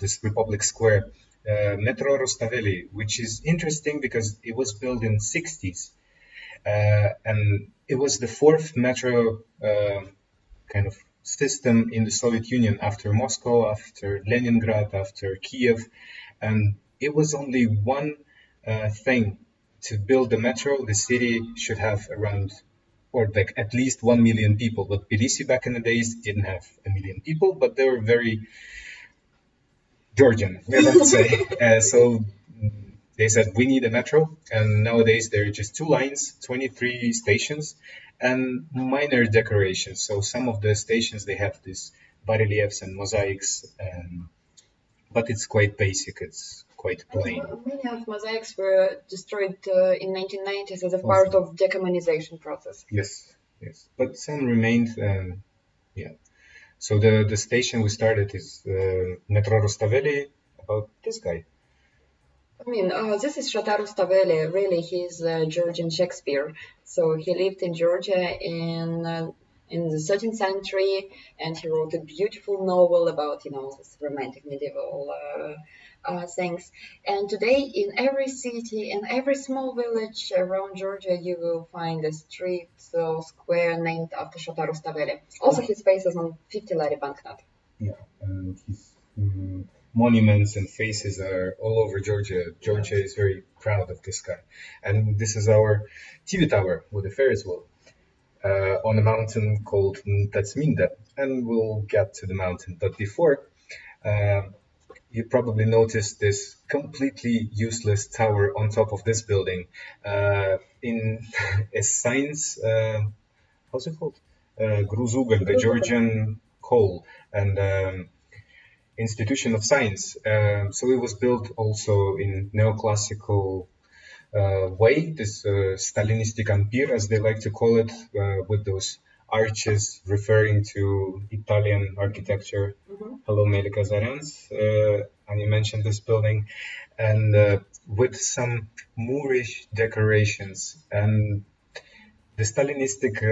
this Republic Square, Metro Rustaveli, which is interesting because it was built in 60s, and it was the fourth metro kind of system in the Soviet Union after Moscow, after Leningrad, after Kiev, and it was only one thing to build the metro. The city should have around, or like at least 1 million people. But Tbilisi back in the days didn't have 1 million people, but they were very Georgian, let's say. So they said we need a metro, and nowadays there are just two lines, 23 stations, and minor decorations. So some of the stations they have these bas-reliefs and mosaics, but it's quite basic. It's quite plain. Many of mosaics were destroyed in 1990s as a part of decommunization process. Yes, yes, but some remained, and yeah. So the station we started is Metro Rustaveli, about this guy. I mean, this is Shatar Rustaveli. Really, he's Georgian Shakespeare. So he lived in Georgia in the 13th century, and he wrote a beautiful novel about, this romantic medieval things. And today, in every city, in every small village around Georgia, you will find a street or square named after Shatar Rustaveli. Also, his face is on 50 lari banknote. Yeah, and his monuments and faces are all over Georgia. Georgia is very proud of this guy. And this is our TV tower with a Ferris wheel on a mountain called Tatsminda. And we'll get to the mountain. But before, you probably noticed this completely useless tower on top of this building in a science, how's it called? Gruzugal, the Georgian coal. And institution of science. So it was built also in neoclassical way, this Stalinistic empire, as they like to call it, with those arches referring to Italian architecture. Hello, Melika Zarans. And you mentioned this building, and with some Moorish decorations. And the Stalinistic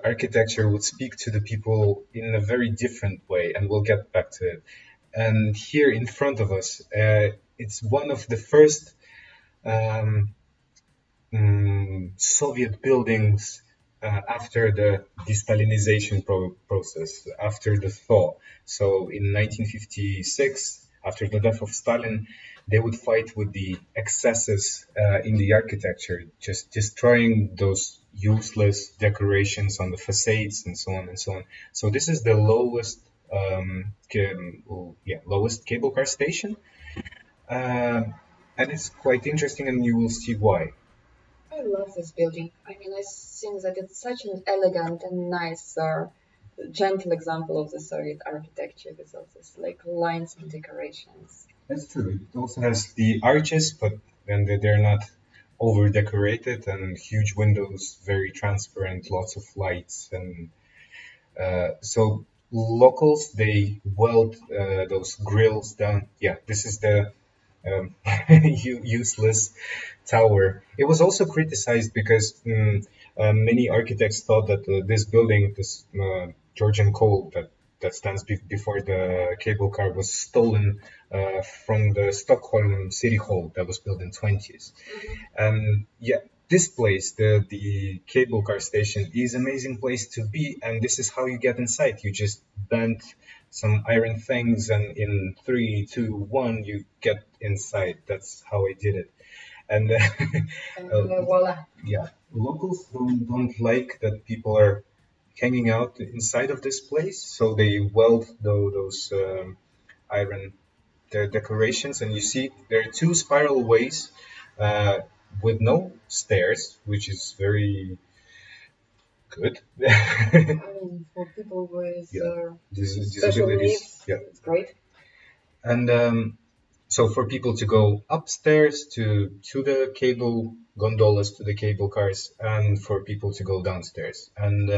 architecture would speak to the people in a very different way, and we'll get back to it. And here in front of us, it's one of the first um, Soviet buildings after the de-Stalinization process, after the thaw. So in 1956, after the death of Stalin, they would fight with the excesses in the architecture, just destroying those useless decorations on the facades and so on and so on. So this is the lowest, lowest cable car station, uh, and it's quite interesting, and you will see why. I love this building. I mean, I think that it's such an elegant and nice, gentle example of the Soviet architecture with all these like lines and decorations. That's true. It also has the arches, but then they're not over decorated, and huge windows, very transparent, lots of lights, and so locals they weld those grills down. Yeah, this is the um, useless tower. It was also criticized because many architects thought that this building, this Georgian coal that stands before the cable car, was stolen from the Stockholm City Hall that was built in 20s. And yeah, this place, the cable car station, is amazing place to be, and this is how you get inside. You just bend some iron things, and in three, two, one, you get inside. That's how I did it. And And voila. yeah, locals don't like that people are hanging out inside of this place, so they weld those iron the decorations, and you see there are two spiral ways uh, with no stairs, which is very good. I mean, for people with Yeah, special disabilities. needs, Yeah, it's great. and so for people to go upstairs to the cable gondolas, to the cable cars, and for people to go downstairs, and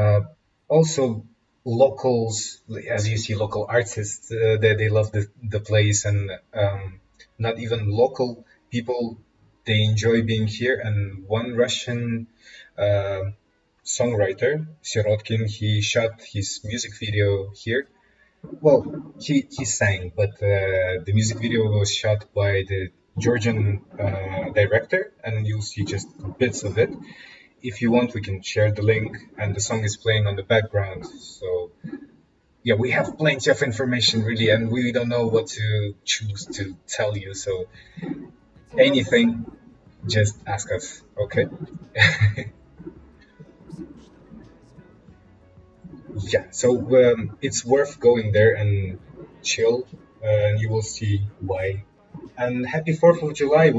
Uh, also, locals, as you see, local artists, they love the place, and not even local people, they enjoy being here. And one Russian uh, songwriter, Sirotkin, he shot his music video here. Well, he sang, but the music video was shot by the Georgian director, and you'll see just bits of it. If you want, we can share the link, and the song is playing on the background. So yeah, we have plenty of information really, and we don't know what to choose to tell you. So So let's. anything, just ask us, okay? Yeah, so it's worth going there and chill, and you will see why. And happy 4th of July.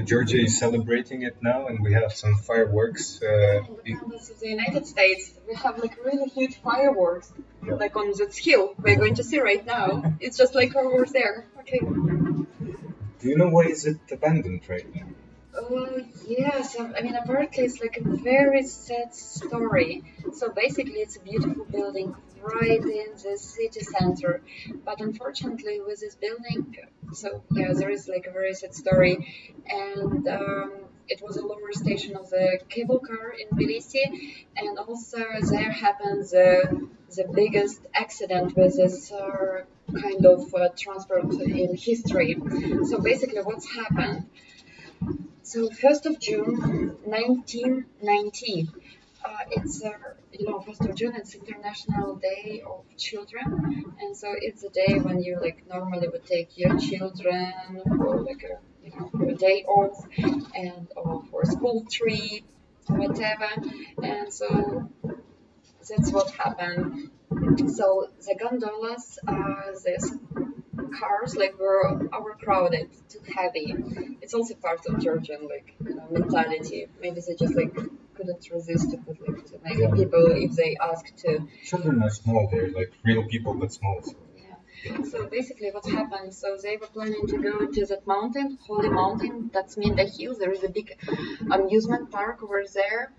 Georgia is celebrating it now, and we have some fireworks. Yeah, independence of the United States, we have like really huge fireworks, Yeah. like on this hill we're going to see right now. It's just like over there. Okay. Do you know why is it abandoned right now? Yes, I mean, apparently it's like a very sad story. So basically, it's a beautiful building right in the city center. But unfortunately, with this building, so yeah, there is like a very sad story. And it was a lower station of the cable car in Tbilisi. And also, there happens the biggest accident with this kind of transport in history. So basically, what's happened? So 1st of June, 1990. It's you know 1st of June. It's International Day of Children, and so it's a day when you like normally would take your children for like a a day off and or for a school trip, whatever. And so that's what happened. So the gondolas are this cars like were overcrowded, too heavy. It's also part of Georgian like mentality. Maybe they just like couldn't resist to put like too many Yeah. people if they asked to. Children are small. They're like real people, but small. So. Yeah. So basically, what happened? So they were planning to go to that mountain, Holy Mountain. That's Minda Hill. There is a big amusement park over there.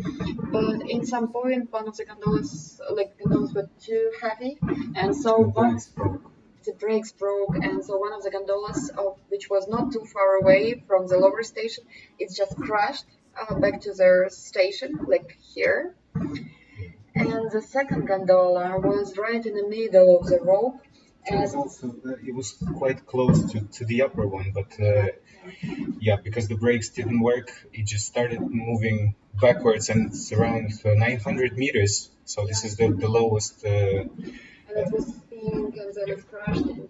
But in some point, one of the gondolas were too heavy, and so the brakes broke, and so one of the gondolas, which was not too far away from the lower station, it just crashed back to their station, like here. And the second gondola was right in the middle of the rope. So it was also it was quite close to the upper one, but yeah, because the brakes didn't work, it just started moving backwards, and it's around 900 meters. So this is the lowest. And it was pink, and then it crashed in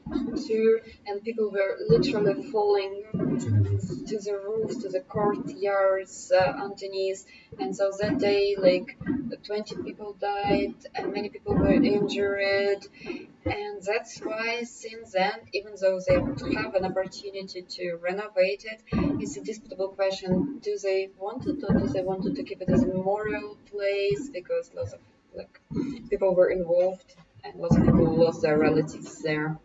two, and people were literally falling To the roof. to the roofs, to the courtyards underneath. And so that day, like 20 people died, and many people were injured. And that's why, since then, even though they have an opportunity to renovate it, it's a disputable question. Do they want it, or do they want to keep it as a memorial place? Because lots of like people were involved, and lots of people lost their relatives there.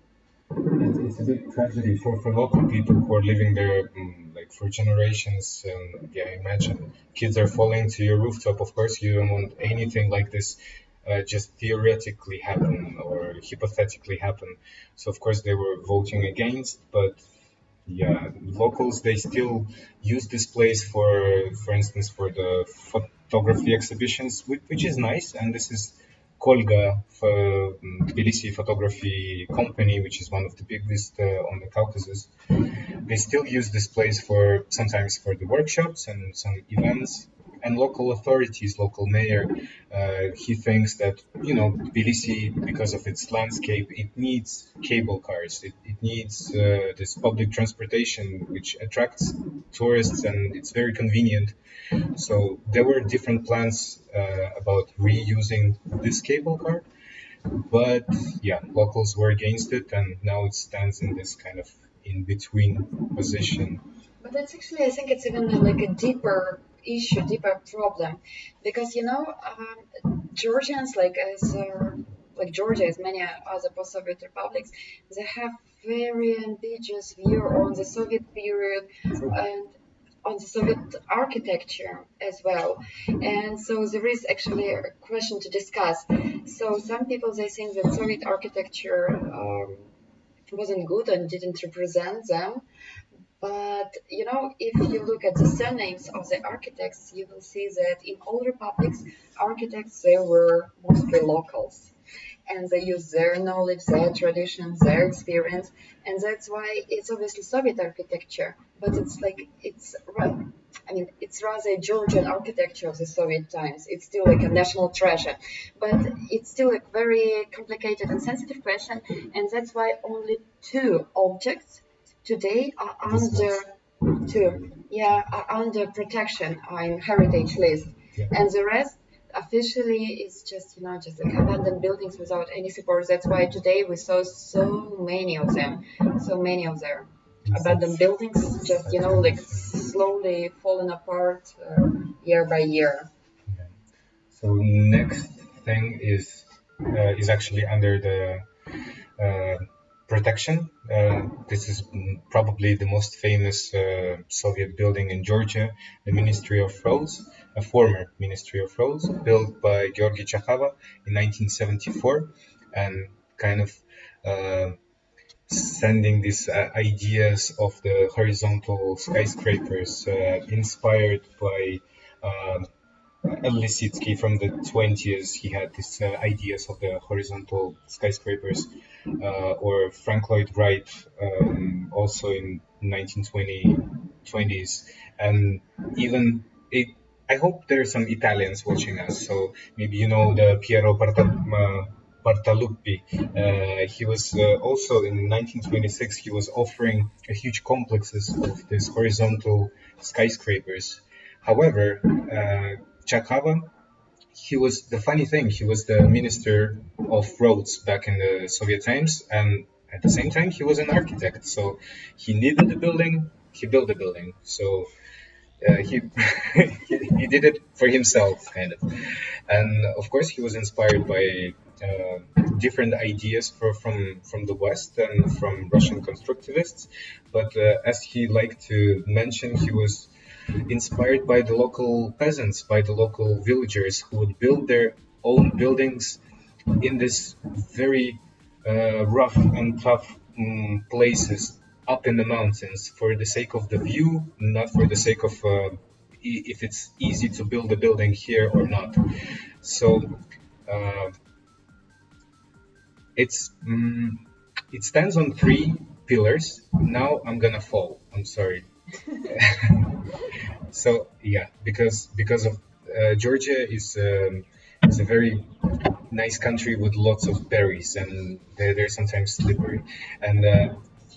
It's a big tragedy for local people who are living there like for generations. And yeah, imagine kids are falling to your rooftop. Of course, you don't want anything like this just theoretically happen or hypothetically happen. So of course they were voting against, but yeah, locals they still use this place for instance, for the photography exhibitions, which is nice. And this is Kolga for Tbilisi Photography Company, which is one of the biggest on the Caucasus. They still use this place for sometimes for the workshops and some events. And local authorities, local mayor, he thinks that Tbilisi, because of its landscape, it needs cable cars. It needs this public transportation, which attracts tourists, and it's very convenient. So there were different plans about reusing this cable car, but yeah, locals were against it, and now it stands in this kind of in between position. But that's actually, I think it's even like a deeper issue, deeper problem, because Georgians, like Georgia, as many other post-Soviet republics, they have very ambiguous view on the Soviet period and on the Soviet architecture as well. And so there is actually a question to discuss. So some people they think that Soviet architecture wasn't good and didn't represent them. But if you look at the surnames of the architects, you will see that in all republics, architects they were mostly locals, and they use their knowledge, their traditions, their experience, and that's why it's obviously Soviet architecture. But it's rather Georgian architecture of the Soviet times. It's still like a national treasure, but it's still a very complicated and sensitive question, and that's why only two objects today are under protection on heritage list, Yeah. and the rest officially is just like abandoned buildings without any support. That's why today we saw so many of them, so many of their abandoned buildings, just like slowly falling apart year by year. Yeah. So next thing is actually under the uh, protection. This is probably the most famous Soviet building in Georgia, the Ministry of Roads, a former Ministry of Roads, built by Georgy Chakhava in 1974, and kind of uh, sending these ideas of the horizontal skyscrapers, inspired by Lisitsky from the 20s. He had these ideas of the horizontal skyscrapers, or Frank Lloyd Wright, also in 1920s. And even it, I hope there are some Italians watching us, so maybe you know the Bartaluppi. He was also in 1926. He was offering a huge complexes of these horizontal skyscrapers. However, Chakhava, he was the funny thing. He was the minister of roads back in the Soviet times, and at the same time, he was an architect. So he needed a building. He built a building. So he he did it for himself, kind of. And of course, he was inspired by different ideas from the West and from Russian constructivists. But as he liked to mention, he was inspired by the local peasants, by the local villagers who would build their own buildings in this very rough and tough places up in the mountains for the sake of the view, not for the sake of if it's easy to build a building here or not. So uh, it's it stands on three pillars. Now I'm gonna fall. I'm sorry. So yeah, because of Georgia is a very nice country with lots of berries, and they're sometimes slippery. And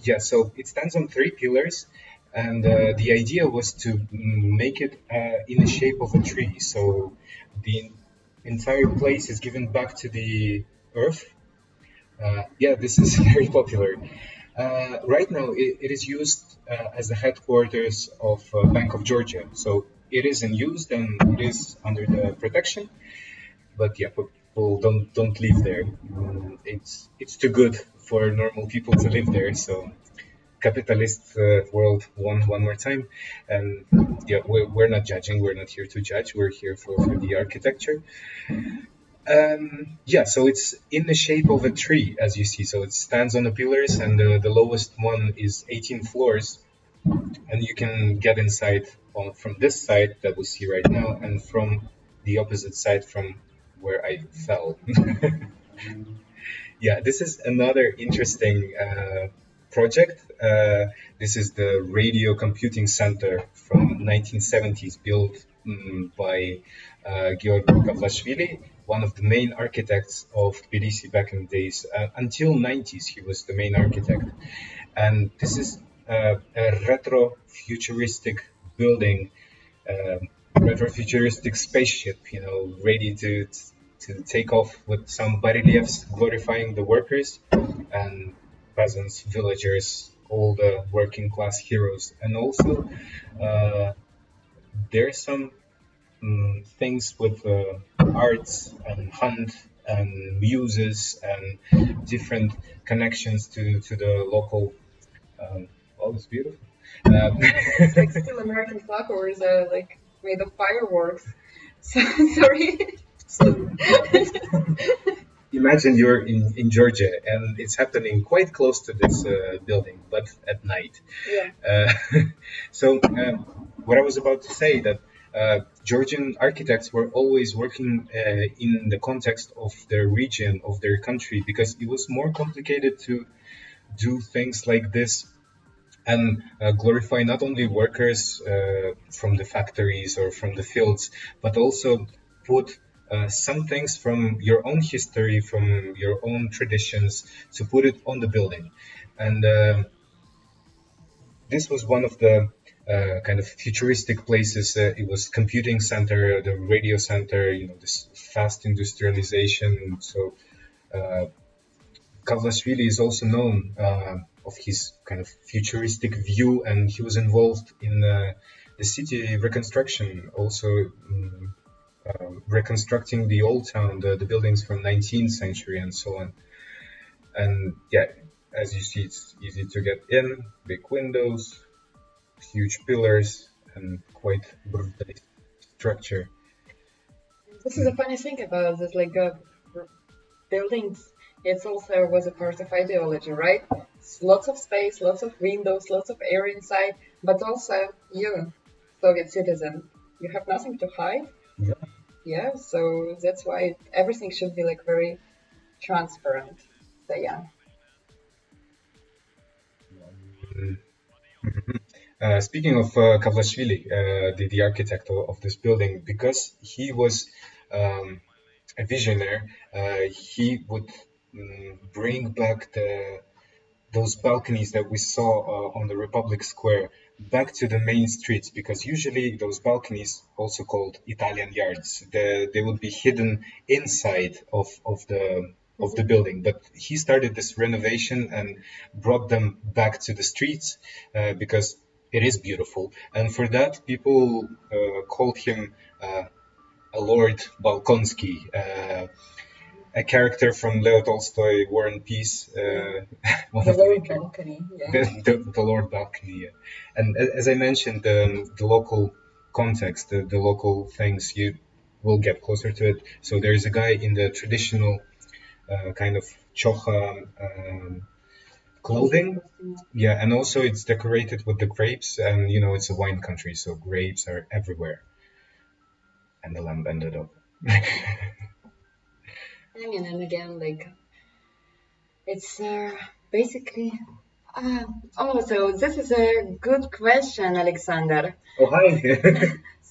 yeah, so it stands on three pillars, and the idea was to make it in the shape of a tree. So the entire place is given back to the earth. Yeah, this is very popular. Right now, it is used as the headquarters of Bank of Georgia. So it is in use and it is under the protection. But yeah, people don't live there. It's too good for normal people to live there. So capitalist world one more time. And yeah, we're not judging. We're not here to judge. We're here for the architecture. Yeah, so it's in the shape of a tree, as you see. So it stands on the pillars, and the lowest one is 18 floors, and you can get inside from this side that we see right now, and from the opposite side from where I fell. Yeah, this is another interesting project. This is the Radio Computing Center from 1970s, built by Georg Kavlashvili, one of the main architects of Tbilisi back in the days. Until 90s, he was the main architect. And this is a retro futuristic building, retro-futuristic spaceship, ready to take off with some bas-reliefs glorifying the workers and peasants, villagers, all the working class heroes, and also uh, there's some things with arts and hunt and muses and different connections to the local. Oh, it's beautiful. It's like still American flag, or is like made of fireworks? So, sorry. So yeah, imagine you're in Georgia and it's happening quite close to this building, but at night. Yeah. Uh, so what I was about to say that Georgian architects were always working in the context of their region, of their country, because it was more complicated to do things like this and glorify not only workers from the factories or from the fields, but also put some things from your own history, from your own traditions, to put it on the building. And this was one of the kind of futuristic places. It was computing center, the radio center, this fast industrialization. So Kavlashvili is also known of his kind of futuristic view, and he was involved in the city reconstruction, also reconstructing the old town, the buildings from 19th century, and so on. And yeah, as you see, it's easy to get in, big windows, huge pillars, and quite brutalist structure. This is a funny thing about this, like buildings. It's also was a part of ideology, right? It's lots of space, lots of windows, lots of air inside, but also you, Soviet citizen, you have nothing to hide. Yeah. Yeah, so that's why everything should be like very transparent. So yeah. Speaking of Kavlashvili, the architect of this building, because he was um, a visionary, he would bring back those balconies that we saw on the Republic Square back to the main streets, because usually those balconies, also called Italian yards, they would be hidden inside of the building. But he started this renovation and brought them back to the streets because it is beautiful. And for that, people called him a Lord Balkonsky. A character from Leo Tolstoy, War and Peace, Yeah. one The of the lower main characters, balcony, yeah. the Lord Balcony. Yeah. And as I mentioned, the local context, the local things, you will get closer to it. So there's a guy in the traditional kind of chocha clothing. Yeah, and also it's decorated with the grapes, and it's a wine country, so grapes are everywhere. And the lamp ended up. I mean, and again, like it's basically. Uh, so this is a good question, Alexander. Oh, hi.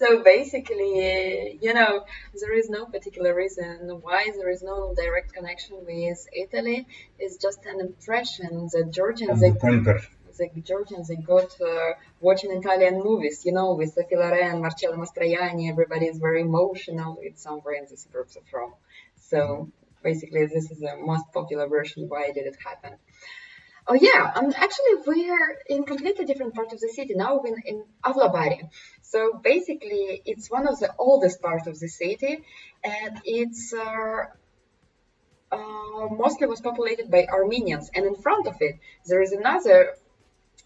So basically, there is no particular reason why there is no direct connection with Italy. It's just an impression that Georgians, And the temper. they got watching Italian movies, with Sophie Loren, Marcello Mastroianni. Everybody is very emotional. It's somewhere in the suburbs of Rome. So basically, this is the most popular version. Why did it happen? Oh yeah, actually we're in completely different part of the city now. We're in Avlabari. So basically, it's one of the oldest parts of the city, and it's mostly was populated by Armenians. And in front of it, there is another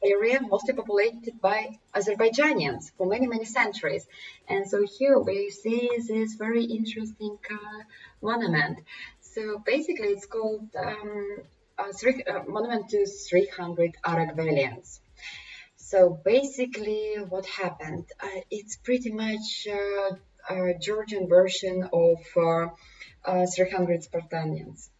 area mostly populated by Azerbaijanians for many, many centuries. And so here we see this very interesting monument. So basically, it's called Monument to 300 Aragvelians. So basically, what happened? It's pretty much a Georgian version of 300 Spartanians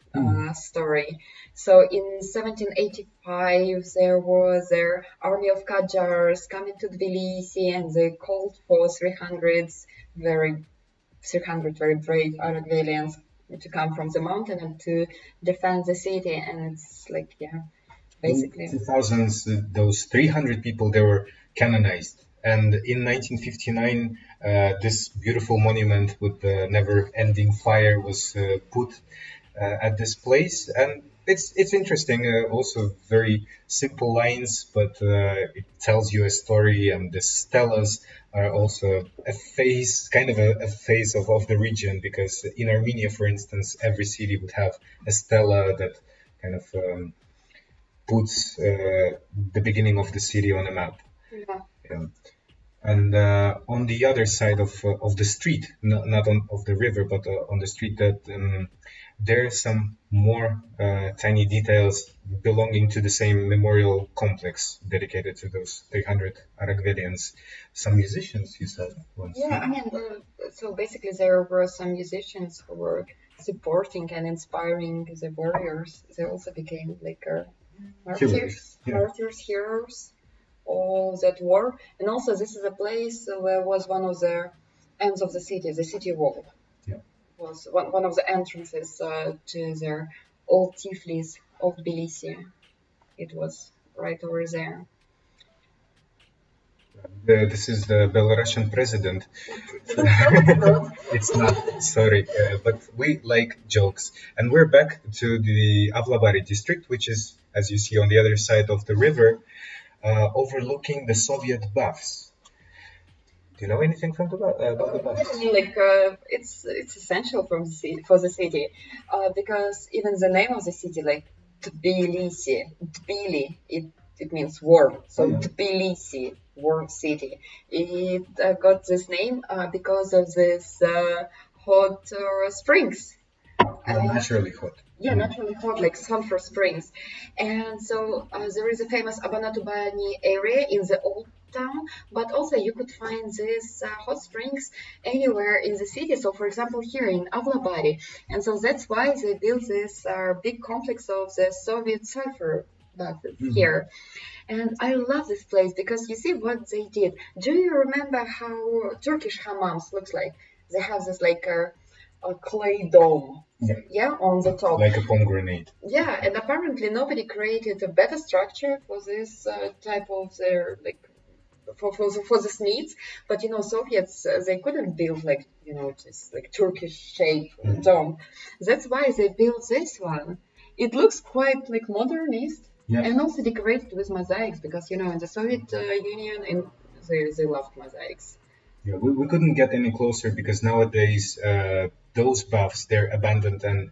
story. So in 1785, there was their army of Qajars coming to Tbilisi, and they called for 300 very brave Aragvelians to come from the mountain and to defend the city. And it's like, yeah, basically. In 2000s, those 300 people, they were canonized. And in 1959, this beautiful monument with the never-ending fire was put at this place. And it's interesting, also very simple lines, but it tells you a story. And the stelas are also a face, kind of a face of the region, because in Armenia, for instance, every city would have a stela that kind of puts the beginning of the city on a map. Yeah. Yeah. And on the other side of the street, not on of the river, but on the street, that there are some more tiny details belonging to the same memorial complex dedicated to those 300 Aragvelians. Some musicians, you said once. Yeah, I mean, so basically there were some musicians who were supporting and inspiring the warriors. They also became like martyrs, heroes of that war. And also this is a place where was one of the ends of the city wall. Yeah. Was one of the entrances to their old Tiflis of Tbilisi. It was right over there. This is the Belarusian president. It's not, sorry, but we like jokes. And we're back to the Avlabari district, which is, as you see, on the other side of the river, overlooking the Soviet baths. Do you know anything from about the baths? I mean, like it's essential for the city, because even the name of the city, like Tbilisi, Tbili, it means warm. So Tbilisi, warm city. It got this name because of this hot springs. Naturally hot. Yeah, naturally hot, like sulfur springs. And so there is a famous Abanatubani area in the old town, but also you could find these hot springs anywhere in the city. So, for example, here in Avlabari. And so that's why they built this big complex of the Soviet sulfur baths here. And I love this place because you see what they did. Do you remember how Turkish hammams looks like? They have this like a clay dome, on the top, like a pomegranate. Yeah, and apparently nobody created a better structure for this type of their for this needs. But Soviets they couldn't build just like Turkish shape dome. That's why they built this one. It looks quite like modernist, and also decorated with mosaics because in the Soviet Union they loved mosaics. Yeah, we couldn't get any closer because nowadays those baths, they're abandoned, and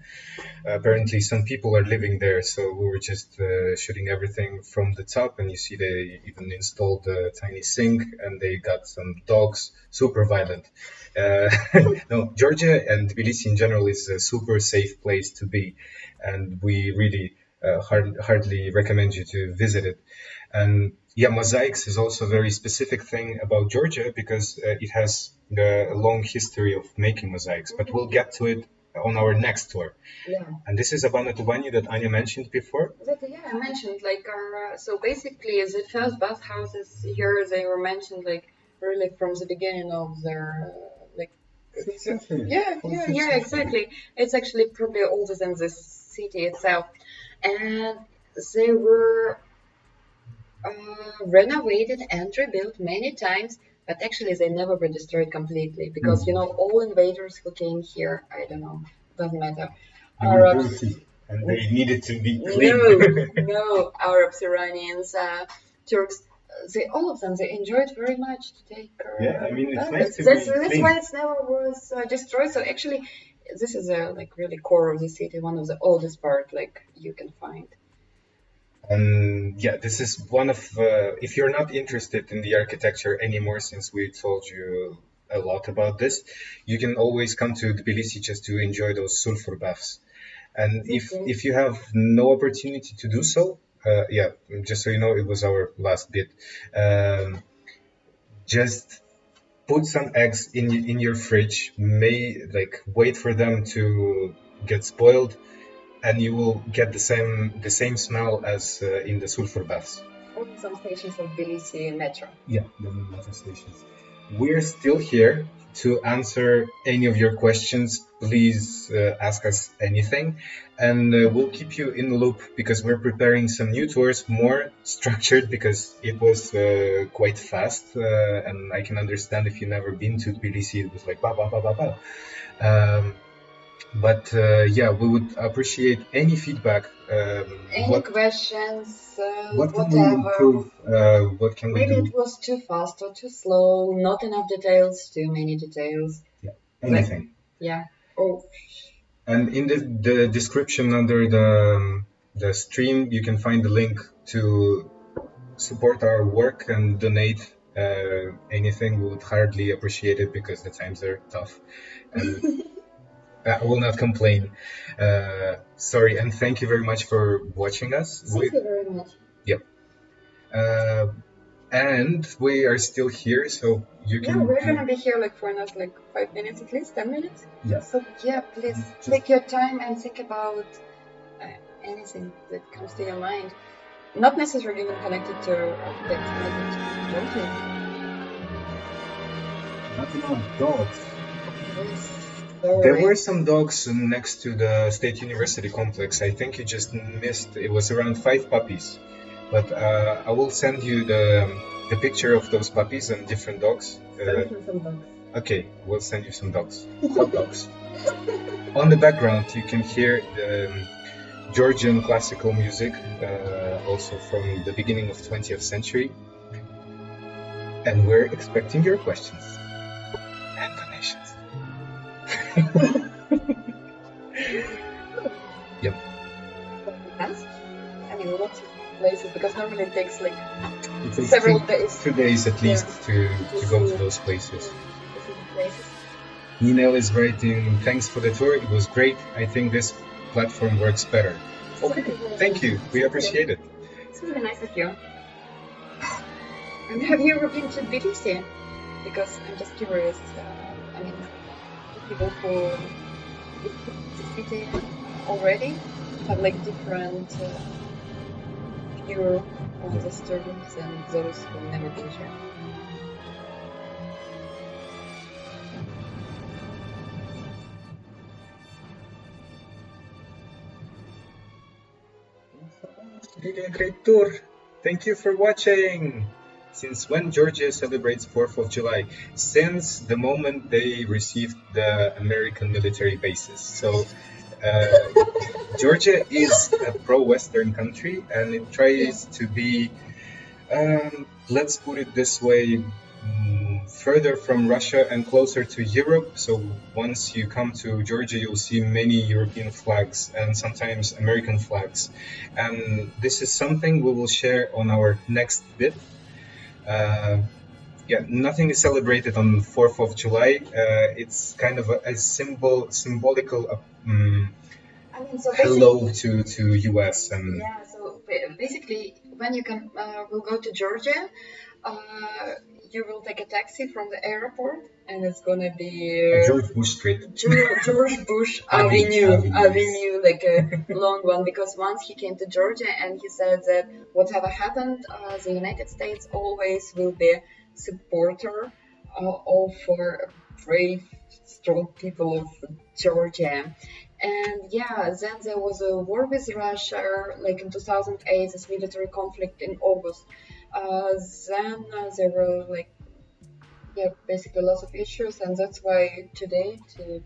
apparently some people are living there. So we were just shooting everything from the top, and you see they even installed a tiny sink, and they got some dogs, super violent. No, Georgia and Tbilisi in general is a super safe place to be, and we really hardly recommend you to visit it. And yeah, mosaics is also a very specific thing about Georgia because it has a long history of making mosaics. But we'll get to it on our next tour. Yeah. And this is Abana Tubani that Anya mentioned before. Exactly, yeah, I mentioned like our so basically the first bathhouses here they were mentioned like really from the beginning of their like yeah exactly. It's actually probably older than the city itself, and they were renovated and rebuilt many times, but actually they never were destroyed completely because you know all invaders who came here, I don't know, doesn't matter. They were Arabs, dirty and they needed to be no, clean. no, Arabs, Iranians, Turks, they all of them they enjoyed very much to take. Yeah, I mean, it's nice to that's be why clean. it never was destroyed. So actually, this is a like really core of the city, one of the oldest part like you can find. And yeah, this is one of, if you're not interested in the architecture anymore, since we told you a lot about this, you can always come to Tbilisi just to enjoy those sulfur baths. And if you have no opportunity to do so, yeah, just so you know, it was our last bit. Um, just put some eggs in your fridge. May like wait for them to get spoiled, and you will get the same smell as in the sulfur baths. Or some stations of Tbilisi metro. Yeah, the metro stations. We're still here to answer any of your questions. Please ask us anything, and we'll keep you in the loop because we're preparing some new tours, more structured because it was quite fast, and I can understand if you've never been to Tbilisi, it was like ba ba ba ba ba. But yeah, we would appreciate any feedback. Any questions? What can we whatever. improve? What can we Maybe do? it was too fast or too slow, not enough details, too many details. Yeah, anything. Yeah. Oh, And in the description under the stream, you can find the link to support our work and donate anything. We would hardly appreciate it because the times are tough. And I will not complain. Sorry, and thank you very much for watching us. thank you very much. Yep. And we are still here, so you Yeah, can. we're gonna be here like for another like 5 minutes at least, 10 minutes. Yeah. So yeah, please take your time and think about anything that comes to your mind. Not necessarily even connected to architecture, but mostly. Nothing on dogs. Sorry. There were some dogs next to the State University complex. I think you just missed. It was around 5 puppies, but I will send you the picture of those puppies and different dogs. Send me some dogs. Okay, we'll send you some dogs. Hot dogs. On the background, you can hear the Georgian classical music, also from the beginning of 20th century. And we're expecting your questions and donations. Yep. I mean, lots of places because normally it takes like It takes several days. 2 days at least to go to those places. Ninel is writing, thanks for the tour. It was great. I think this platform works better. Okay, thank you. We appreciate it. It's really nice of you. And have you ever been to Tbilisi? Because I'm just curious. I mean, people who visit the city already have like different view on the students and those who never been here. Really a great tour. Thank you for watching. Since when Georgia celebrates 4th of July? Since the moment they received the American military bases. So Georgia is a pro-Western country and it tries to be, let's put it this way, further from Russia and closer to Europe. So once you come to Georgia, you'll see many European flags and sometimes American flags. And this is something we will share on our next bit. Yeah, nothing is celebrated on 4th of July. It's kind of a symbolical. I mean, so hello basically, to US and yeah. So basically, when you can, will go to Georgia, uh, you will take a taxi from the airport, and it's gonna be George Bush Street. George Bush Avenues. Avenue, like a long one. Because once he came to Georgia, and he said that whatever happened, the United States always will be supporter of brave, strong people of Georgia. And yeah, then there was a war with Russia, like in 2008, this military conflict in August. Then there were like, yeah, basically lots of issues, and that's why today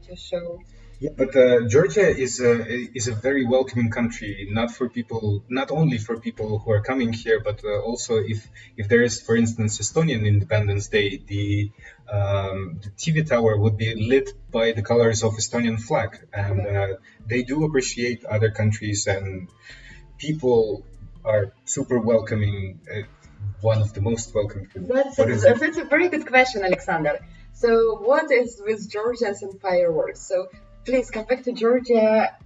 to show. Yeah, but Georgia is a very welcoming country, not for people, not only for people who are coming here, but also if there is, for instance, Estonian Independence Day, the TV tower would be lit by the colors of Estonian flag, and they do appreciate other countries, and people are super welcoming. One of the most welcoming people. What is it? That's a very good question, Alexander. So, what is with Georgians and fireworks? So, please come back to Georgia.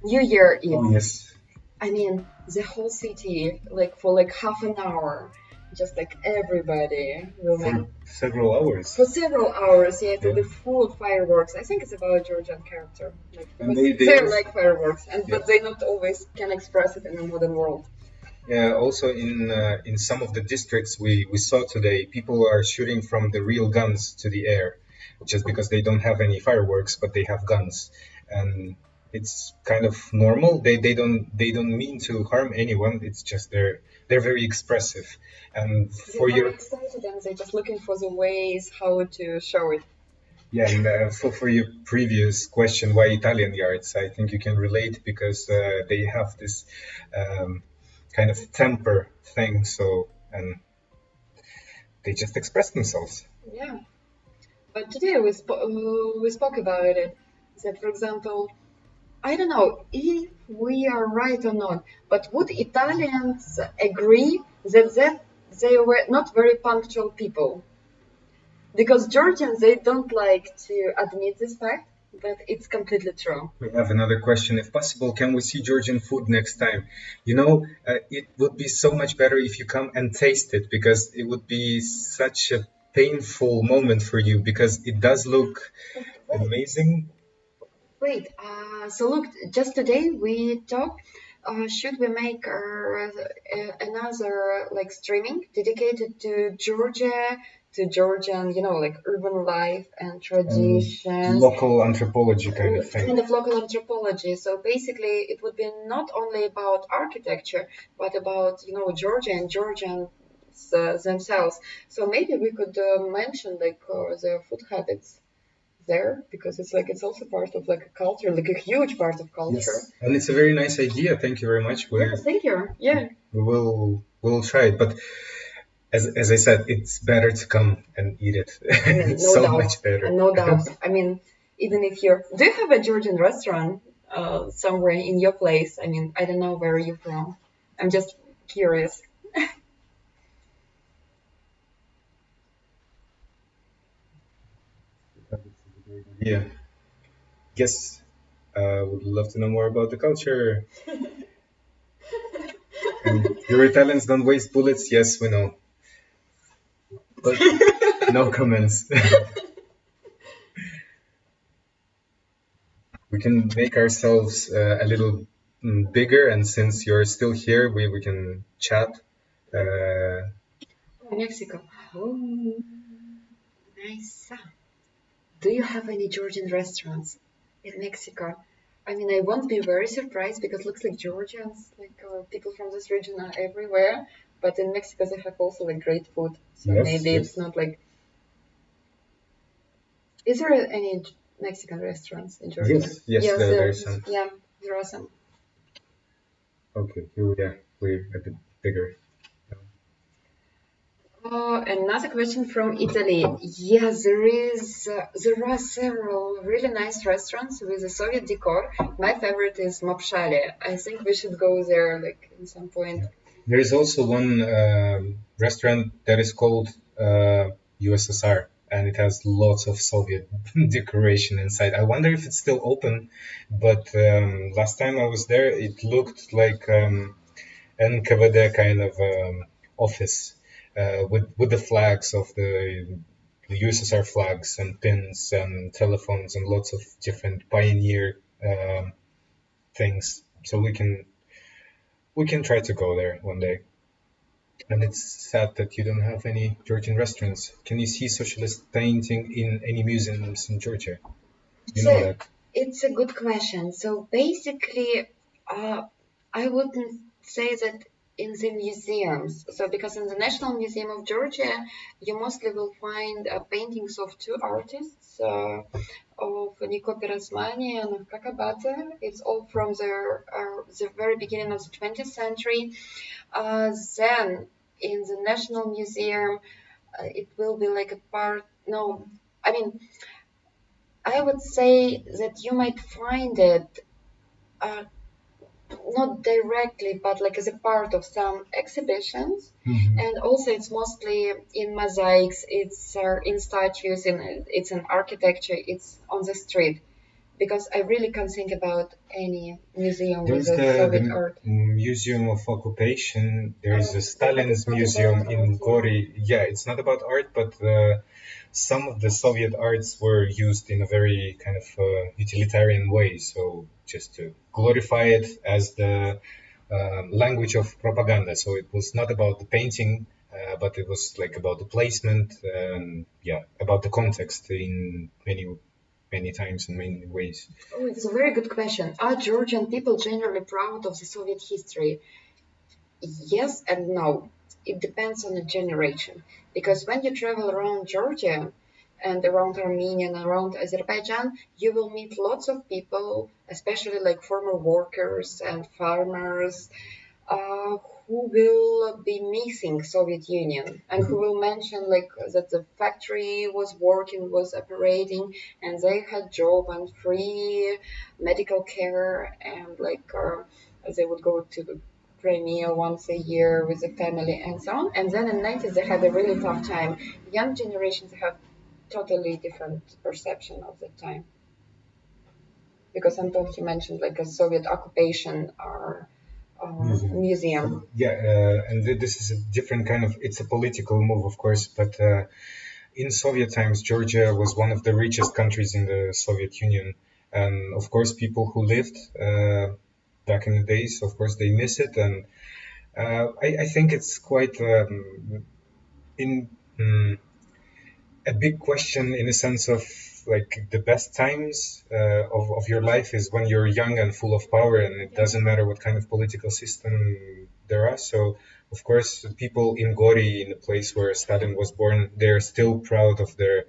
New Year Eve. Oh yes, I mean, the whole city, like for like half an hour, just like everybody will make for several hours. for several hours. Yeah, it will Yeah. be full of fireworks. I think it's about Georgian character, like And because they they also- like fireworks, and Yeah. but they not always can express it in the modern world. Yeah, also in some of the districts we saw today, people are shooting from the real guns to the air, just because they don't have any fireworks, but they have guns, and it's kind of normal. They don't mean to harm anyone. It's just they're very expressive, and They're for very your excited, and they're just looking for the ways how to show it. yeah, and for your previous question, why Italian yards? I think you can relate because they have this um, kind of temper thing. So and they just express themselves. Yeah, but today we spoke about it. That, for example, I don't know if we are right or not, but would Italians agree that they were not very punctual people? Because Georgians, they don't like to admit this fact, but it's completely true. We have another question. If possible, can we see Georgian food next time? It would be so much better if you come and taste it because it would be such a painful moment for you because it does look Wait, amazing. wait. So look, just today we talked. Should we make another like streaming dedicated to Georgia, to Georgian, like urban life and traditions, Local anthropology kind of kind thing. of local anthropology. So basically, it would be not only about architecture, but about Georgia and Georgians themselves. So maybe we could mention like their food habits there, because it's also part of like a culture, like a huge part of culture. Yes, and it's a very nice idea. Thank you very much. Yes, thank you. Yeah. We'll try it, but as I said, it's better to come and eat it. I mean, It's no so doubt. much better. No doubt. I mean, even if do you have a Georgian restaurant somewhere in your place? I mean, I don't know where you're from. I'm just curious. Yeah. Yes, would love to know more about the culture. And your Italians don't waste bullets. Yes, we know, but no comments. We can make ourselves a little bigger, and since you're still here, we can chat. Uh, Mexico. Oh, nice. Do you have any Georgian restaurants in Mexico? I mean, I won't be very surprised because it looks like Georgians, like people from this region are everywhere. But in Mexico, they have also like great food. So yes, maybe yes. it's not like. Is there any Mexican restaurants in Georgia? Yes, there's some. Yeah, there are some. Okay, here we are. We're a bit bigger. Another question from Italy. Yes, there are several really nice restaurants with a Soviet decor. My favorite is Mopshali. I think we should go there like in some point. There is also one restaurant that is called USSR. and it has lots of Soviet decoration inside. I wonder if it's still open, but last time I was there, it looked like NKVD kind of office with the flags of the USSR flags and pins and telephones and lots of different pioneer things. So we can try to go there one day. And it's sad that you don't have any Georgian restaurants. Can you see socialist painting in any museums in Georgia? You know So that. it's a good question. So basically, I wouldn't say that in the museums. So because in the National Museum of Georgia, you mostly will find paintings of two artists, of Niko Pirosmani and Kakabata. It's all from the very beginning of the 20th century. Then in the National Museum, it will be like a part. No, I mean I would say that you might find it uh, not directly, but like as a part of some exhibitions. And also, it's mostly in mosaics, it's in statues, it's in architecture, it's on the street. Because I really can't think about any museum with There's a Soviet the art. Museum of Occupation. There's a But Stalin's it's not Museum about art, in Gori. Yeah, it's not about art, but some of the Soviet arts were used in a very kind of utilitarian way. So just to glorify it as the language of propaganda. So it was not about the painting, but it was like about the placement and yeah, about the context in many times in many ways. Oh, it's a very good question. Are Georgian people generally proud of the Soviet history? Yes and no. It depends on the generation. Because when you travel around Georgia and around Armenia and around Azerbaijan, you will meet lots of people, especially like former workers and farmers, uh, who will be missing Soviet Union and who will mention like that the factory was working, was operating, and they had job and free medical care, and like they would go to the Crimea once a year with the family and so on. And then in 90s they had a really tough time. Young generations have totally different perception of the time because Anton he mentioned like a Soviet occupation or museum. So, yeah, and this is a different kind of. It's a political move, of course, but in Soviet times, Georgia was one of the richest countries in the Soviet Union, and of course, people who lived back in the days, of course, they miss it, and I think it's quite in. A big question in a sense of like the best times of your life is when you're young and full of power and it doesn't matter what kind of political system there are. So of course people in Gori, in the place where Stalin was born, they're still proud of their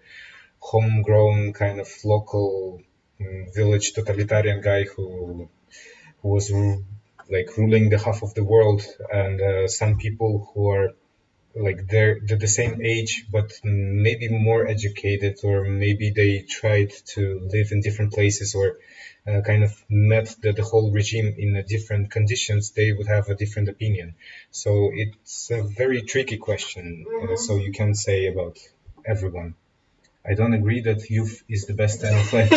homegrown kind of local village totalitarian guy who was like ruling the half of the world, and some people who are like they're the same age but maybe more educated, or maybe they tried to live in different places, or kind of met the whole regime in a different conditions, they would have a different opinion. So it's a very tricky question. So you can say about everyone. I don't agree that youth is the best time of life.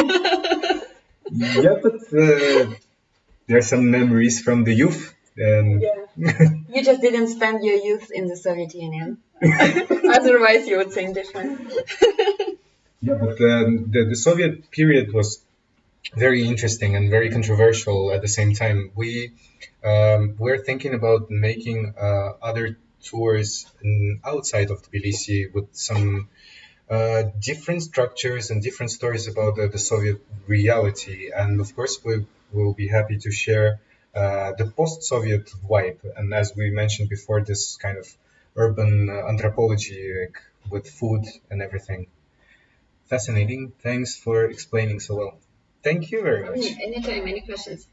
Yeah, but there are some memories from the youth. Yeah. You just didn't spend your youth in the Soviet Union. Otherwise, you would think different. Yeah, but the Soviet period was very interesting and very controversial at the same time. We're thinking about making other tours outside of Tbilisi with some different structures and different stories about the Soviet reality. And of course, we will be happy to share the post-Soviet vibe. And as we mentioned before, this kind of urban anthropology, like, with food and everything. Fascinating. Thanks for explaining so well. Thank you very much. Anytime, any questions?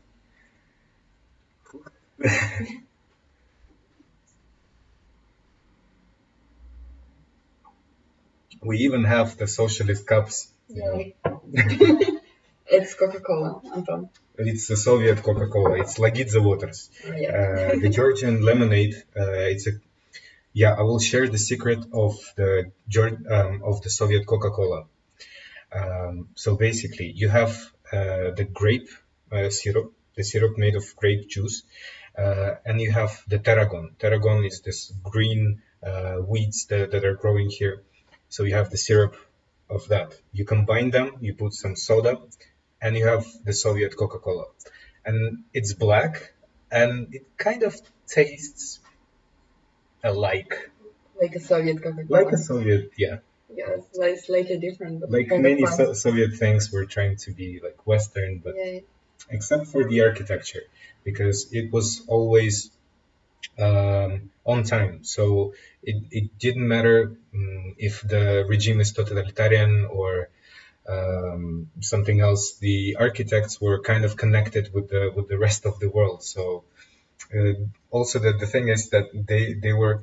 We even have the socialist cups. Yeah. It's Coca-Cola, Anton. It's the Soviet Coca-Cola. It's Lagidze Waters. Yeah. The Georgian lemonade. It's a Yeah, I will share the secret of of the Soviet Coca-Cola. So basically, you have the grape syrup, the syrup made of grape juice, and you have the tarragon. Tarragon is this green weeds that are growing here. So you have the syrup of that. You combine them, you put some soda, and you have the Soviet Coca-Cola. And it's black, and it kind of tastes alike. Like a Soviet Like Coca-Cola. a Soviet, yeah. Yeah, it's like slightly different, but Like kind of many fun. Soviet things were trying to be like Western, but Yeah. except for the architecture, because it was always on time. So it didn't matter if the regime is totalitarian or something else. The architects were kind of connected with the rest of the world. So also the thing is that they were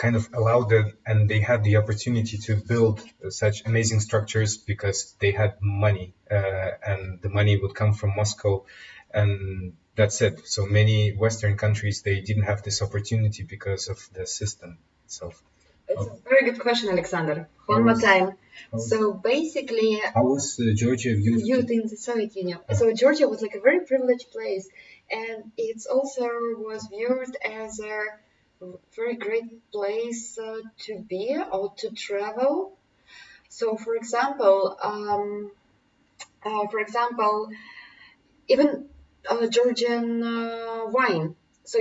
kind of allowed it and they had the opportunity to build such amazing structures because they had money and the money would come from Moscow and that's it. So many Western countries they didn't have this opportunity because of the system itself. It's a very good question, Alexander. How One more was time. how was, So basically, how was Georgia viewed? youth in the Soviet Union. So Georgia was like a very privileged place, and it's also was viewed as a very great place to be or to travel. So, for example, even Georgian wine. So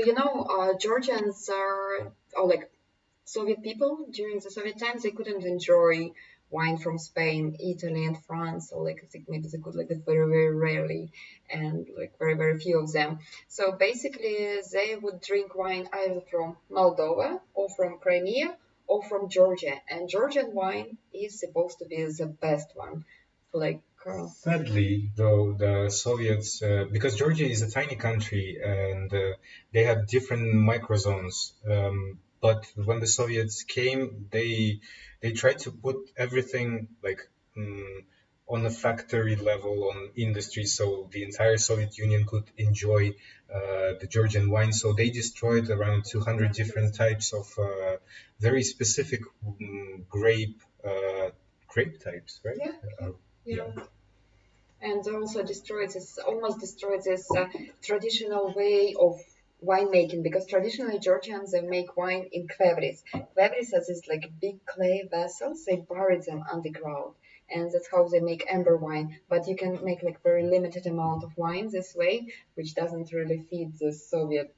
Georgians are like Soviet people during the Soviet times, they couldn't enjoy wine from Spain, Italy, and France, or like I think maybe they could like it very, very rarely, and like very, very few of them. So basically, they would drink wine either from Moldova or from Crimea or from Georgia, and Georgian wine is supposed to be the best one. Like, Sadly, though, the Soviets, because Georgia is a tiny country and they had different microzones. But when the Soviets came, they tried to put everything like on a factory level, on industry, so the entire Soviet Union could enjoy the Georgian wine. So they destroyed around 200 different types of very specific grape types, right? yeah, Yeah. yeah. And also almost destroys this traditional way of winemaking, because traditionally Georgians they make wine in kvevris. Kvevris are these like big clay vessels. They bury them underground, and that's how they make amber wine. But you can make like very limited amount of wine this way, which doesn't really fit the Soviet,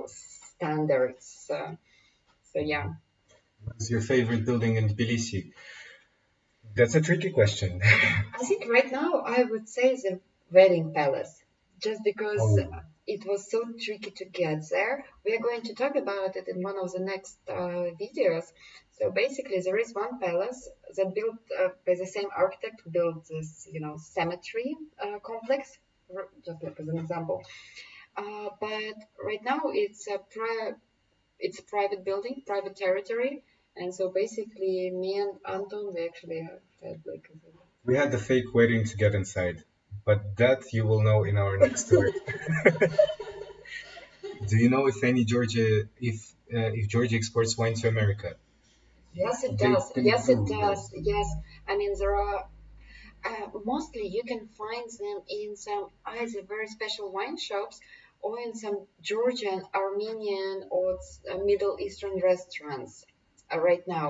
standards. So yeah. What's your favorite building in Tbilisi? That's a tricky question. I think right now I would say the wedding palace, just because Oh, it was so tricky to get there. We are going to talk about it in one of the next videos. So basically, there is one palace that built by the same architect who built this, cemetery complex, just like as an example. But right now it's a private building, private territory, and so basically, me and Anton we actually had like. we had the fake waiting to get inside, but that you will know in our next tour. Do you know if any if Georgia exports wine to America? Yes, it They does. they Yes, it do, right? does. Yes, I mean there are mostly you can find them in some either very special wine shops or in some Georgian, Armenian, or Middle Eastern restaurants right now.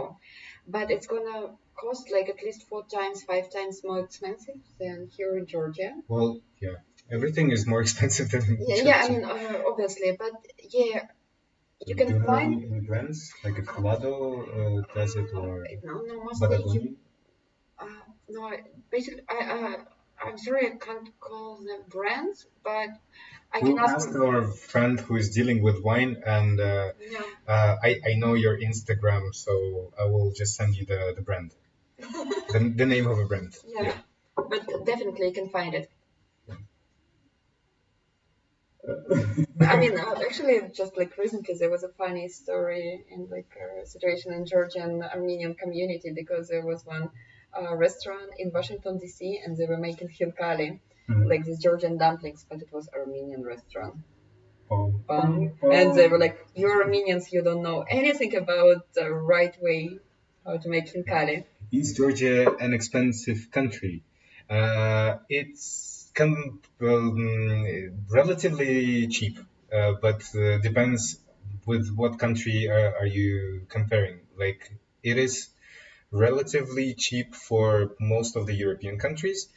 But it's gonna cost like at least 4 times, 5 times more expensive than here in Georgia. Well, yeah, everything is more expensive than in Yeah, I Georgia. mean obviously, but yeah, you Do can you know find. any brands like if Lado does it or No, mostly you. Badagoni? No, basically, I'm sorry, I can't call them brands, but I can We'll ask ask them. our friend who is dealing with wine, and Yeah, I know your Instagram, so I will just send you the brand, the name of a brand. yeah, Yeah. but definitely you can find it. I mean, actually, just like recently, there was a funny story in like a situation in Georgian Armenian community, because there was one restaurant in Washington D.C. and they were making hilkali, Mhm. like the Georgian dumplings, but it was Armenian restaurant. Oh, fun. And they were like, "You're Armenians, you don't know anything about the right way how to make khinkali." Is Georgia an expensive country? It's relatively cheap, but depends with what country are you comparing. Like it is relatively cheap for most of the European countries,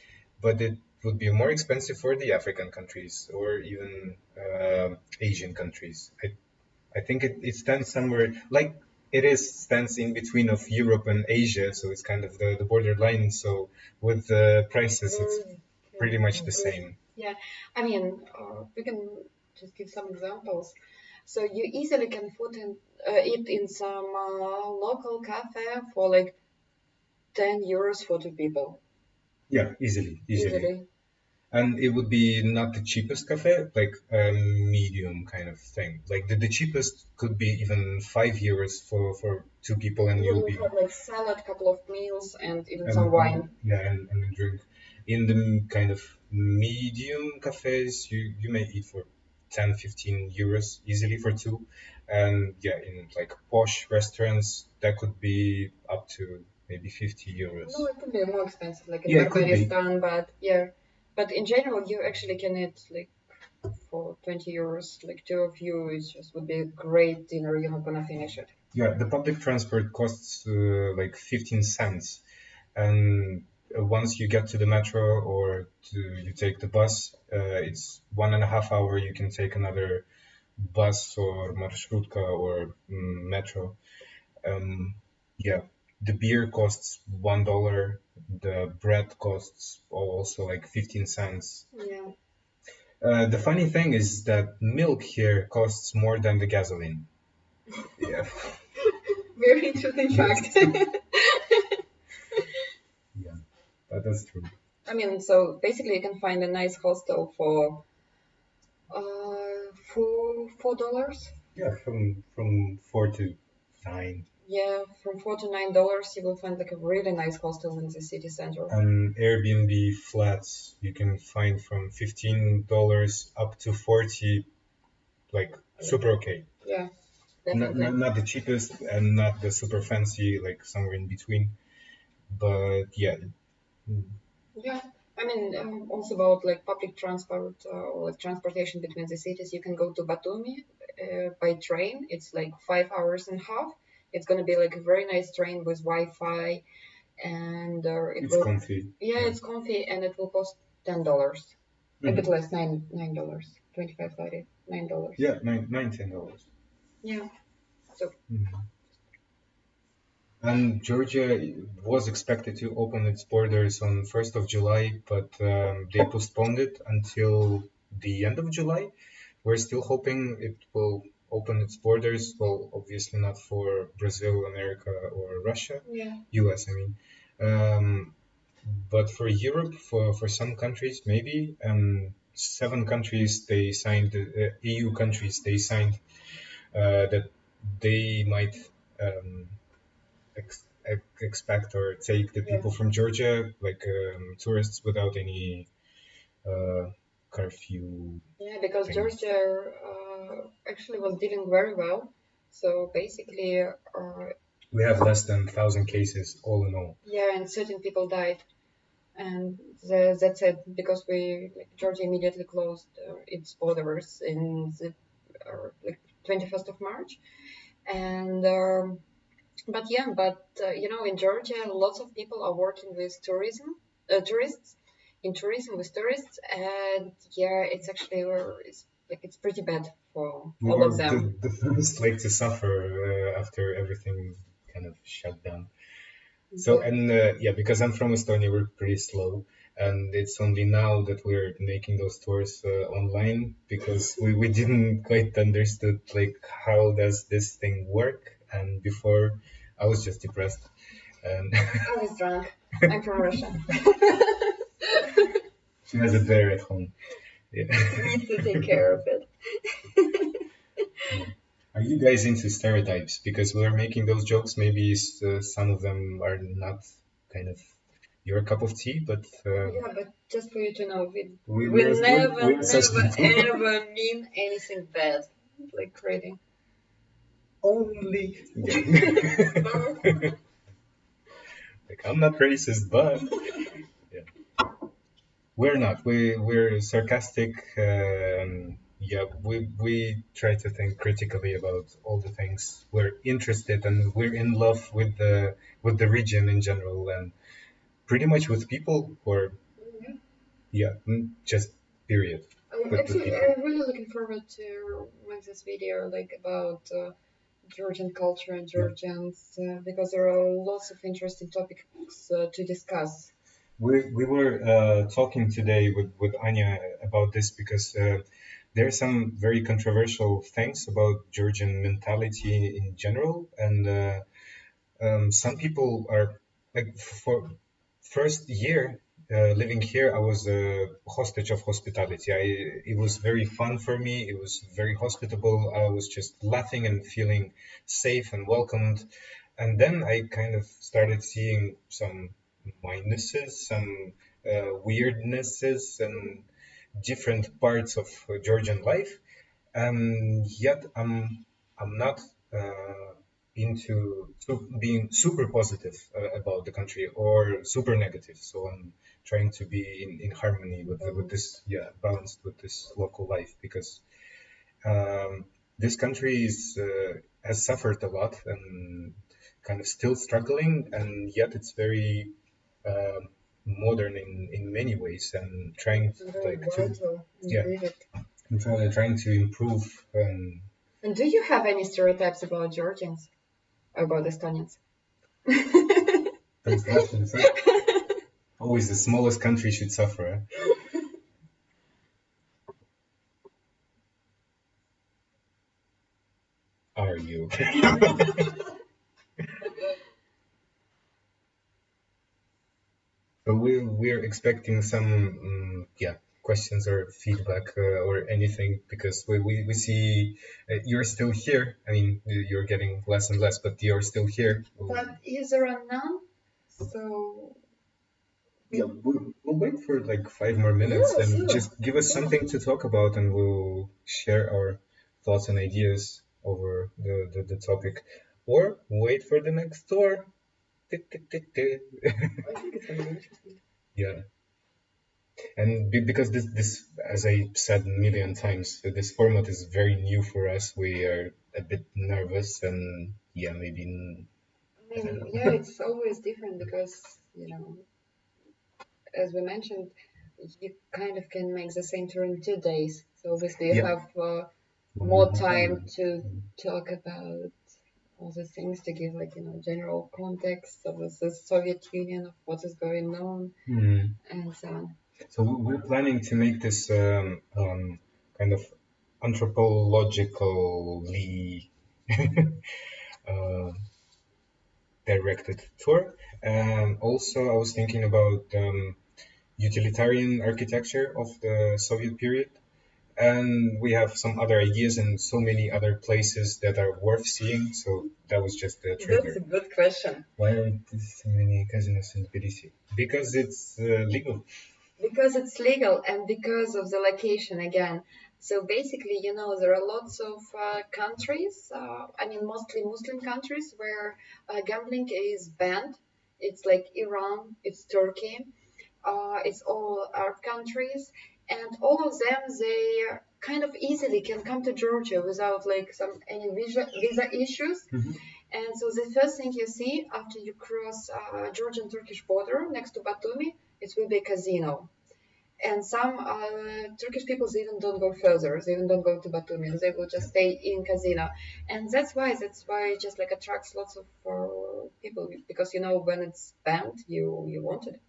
but it would be more expensive for the African countries or even Asian countries. I think it stands somewhere like it is stands in between of Europe and Asia, so it's kind of the borderline. So with the prices, it's pretty much the same. Yeah, I mean, we can just give some examples. So you easily can eat in some local cafe for like 10 euros for two people. Yeah, easily. Easily. And it would be not the cheapest cafe, like a medium kind of thing. Like the cheapest could be even €5 for two people, and You you'll will be have like salad, couple of meals, and even some and wine. yeah, and a drink. In the kind of medium cafes, you may eat for 10, €15 easily for two, and yeah, in like posh restaurants, that could be up to maybe €50. No, it could be more expensive, like in Yeah, it could be. Barbaristan, but yeah. But in general, you actually can eat like for 20 euros, like two of you, it just would be a great dinner. You're not gonna finish it. Yeah, the public transport costs like 15 cents. And once you get to the metro or you take the bus, it's 1.5 hour. You can take another bus or marshrutka or metro. Yeah, the beer costs $1. The bread costs also like 15 cents. Yeah. The funny thing is that milk here costs more than the gasoline. Yeah. Very interesting fact. Yeah, that's true. I mean, so basically, you can find a nice hostel for $4. Yeah, from 4 to 9. Yeah, from $4 to $9, you will find like a really nice hostel in the city center. And Airbnb flats you can find from $15 up to 40, like super okay. Yeah, Not, definitely. not the cheapest and not the super fancy, like somewhere in between. But yeah, Yeah, I mean, also about like public transport or like transportation between the cities. You can go to Batumi by train. It's like 5 hours and a half. It's gonna be like a very nice train with Wi-Fi, and it it's will. comfy. Yeah, it's comfy, and it will cost $10. A bit less, $9, 25, 30, $9. Yeah, $10. Yeah. So And Georgia was expected to open its borders on 1st of July, but they postponed it until the end of July. We're still hoping it will open its borders. Well, obviously not for Brazil, America, or Russia, yeah. US, I mean. Um, but for Europe, for some countries, maybe. 7 countries they signed, EU countries they signed that they might expect or take the Yeah. people from Georgia, like tourists, without any curfew Yeah, because thing. Georgia actually was dealing very well. So basically, We have less than 1,000 cases all in all. yeah, and certain people died, and that's it because we like, Georgia immediately closed its borders in the like 21st of March, and in Georgia, lots of people are working with tourists, in tourism with tourists, and yeah, it's actually it's pretty bad for We all were of them. the first like to suffer after everything kind of shut down. So, Yeah. and yeah, because I'm from Estonia, we're pretty slow, and it's only now that we're making those tours online because we didn't quite understood like how does this thing work, and before I was just depressed, and I was drunk. I'm from Russia. she has a bear at home. Yeah. Need to take care of it. Are you guys into stereotypes? Because we're making those jokes. Maybe some of them are not kind of your cup of tea, but Yeah, but just for you to know, we we, we we're, we're, never, we're such never, people. ever mean anything bad. Like really. Only. Yeah. No. Like, I'm not racist, but yeah. We're not. We're sarcastic. Yeah, we try to think critically about all the things. We're interested and we're in love with the region in general and pretty much with people who are yeah, just period. With Actually, people. I'm really looking forward to make this video like about Georgian culture and Yeah. Georgians because there are lots of interesting topics to discuss. We were talking today with Anya about this because there are some very controversial things about Georgian mentality in general, and some people are like for first year living here, I was a hostage of hospitality. It was very fun for me. It was very hospitable. I was just laughing and feeling safe and welcomed. And then I kind of started seeing some minuses, some weirdnesses, and different parts of Georgian life, and yet I'm not into being super positive about the country or super negative. So I'm trying to be in harmony with this, yeah, balanced with this local life because this country has suffered a lot and kind of still struggling, and yet it's very modern in many ways and trying Very like to vital and yeah vivid. trying to improve. And do you have any stereotypes about Georgians? About Estonians? Thanks left and always the smallest country should suffer. Are you? So we're expecting some yeah questions or feedback or anything because we see you're still here. I mean you're getting less and less, but you're still here. But is there a none? So Yeah, we'll wait for like 5 more minutes yeah, and sure. just give us something to talk about, and we'll share our thoughts and ideas over the topic, or wait for the next tour. Tick, tick, tick, tick. I think it's gonna be interesting. Yeah, and because this, as I said a million times, this format is very new for us. We are a bit nervous, and yeah, maybe I mean, yeah, it's always different because, as we mentioned, you kind of can make the same tour in 2 days. So obviously you yeah. have more time to talk about all the things to give like, general context of the Soviet Union, of what is going on, Hmm. and so on. So we're planning to make this kind of anthropologically uh, directed tour. And also, I was thinking about utilitarian architecture of the Soviet period. And we have some other ideas and so many other places that are worth seeing. So that was just the That's trigger. a good question. Why aren't there so many casinos in Tbilisi? Because it's legal. Because it's legal and because of the location again. So basically, there are lots of countries, I mean, mostly Muslim countries, where gambling is banned. It's like Iran, it's Turkey, it's all Arab countries, and all of them, they kind of easily can come to Georgia without like any visa issues. And so the first thing you see after you cross Georgian-Turkish border next to Batumi, it will be a casino. And some Turkish people they even don't go further. They even don't go to Batumi. They will just stay in casino, and that's why it just like attracts lots of people because when it's banned, you want it.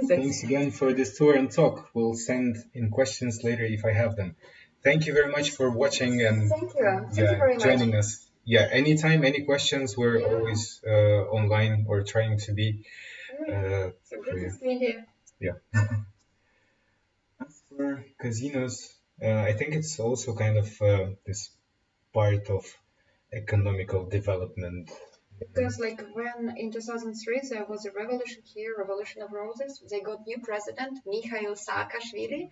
Thanks again for this tour and talk. We'll send in questions later if I have them. Thank you very much for watching and Thank you yeah, very much. joining us. Yeah, anytime, any questions, we're Yeah. always online or trying to be. So For good to you. see you. Yeah. As for casinos, I think it's also kind of this part of economical development. Because like when in 2003 there was a revolution here, revolution of roses, they got new president, Mikhail Saakashvili,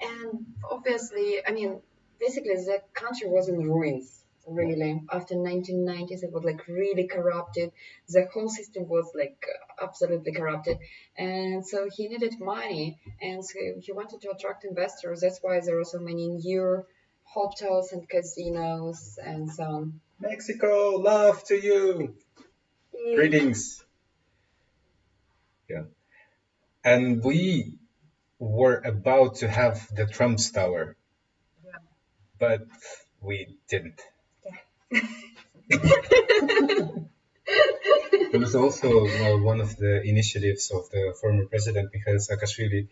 and obviously, I mean, basically the country was in ruins. Really, after 1990s, it was like really corrupted. The whole system was like absolutely corrupted, and so he needed money, and so he wanted to attract investors. That's why there are so many new hotels and casinos and so on. Mexico, love to you. Greetings. Yeah. And we were about to have the Trump's Tower, but we didn't. It was also one of the initiatives of the former president Mikhail Saakashvili.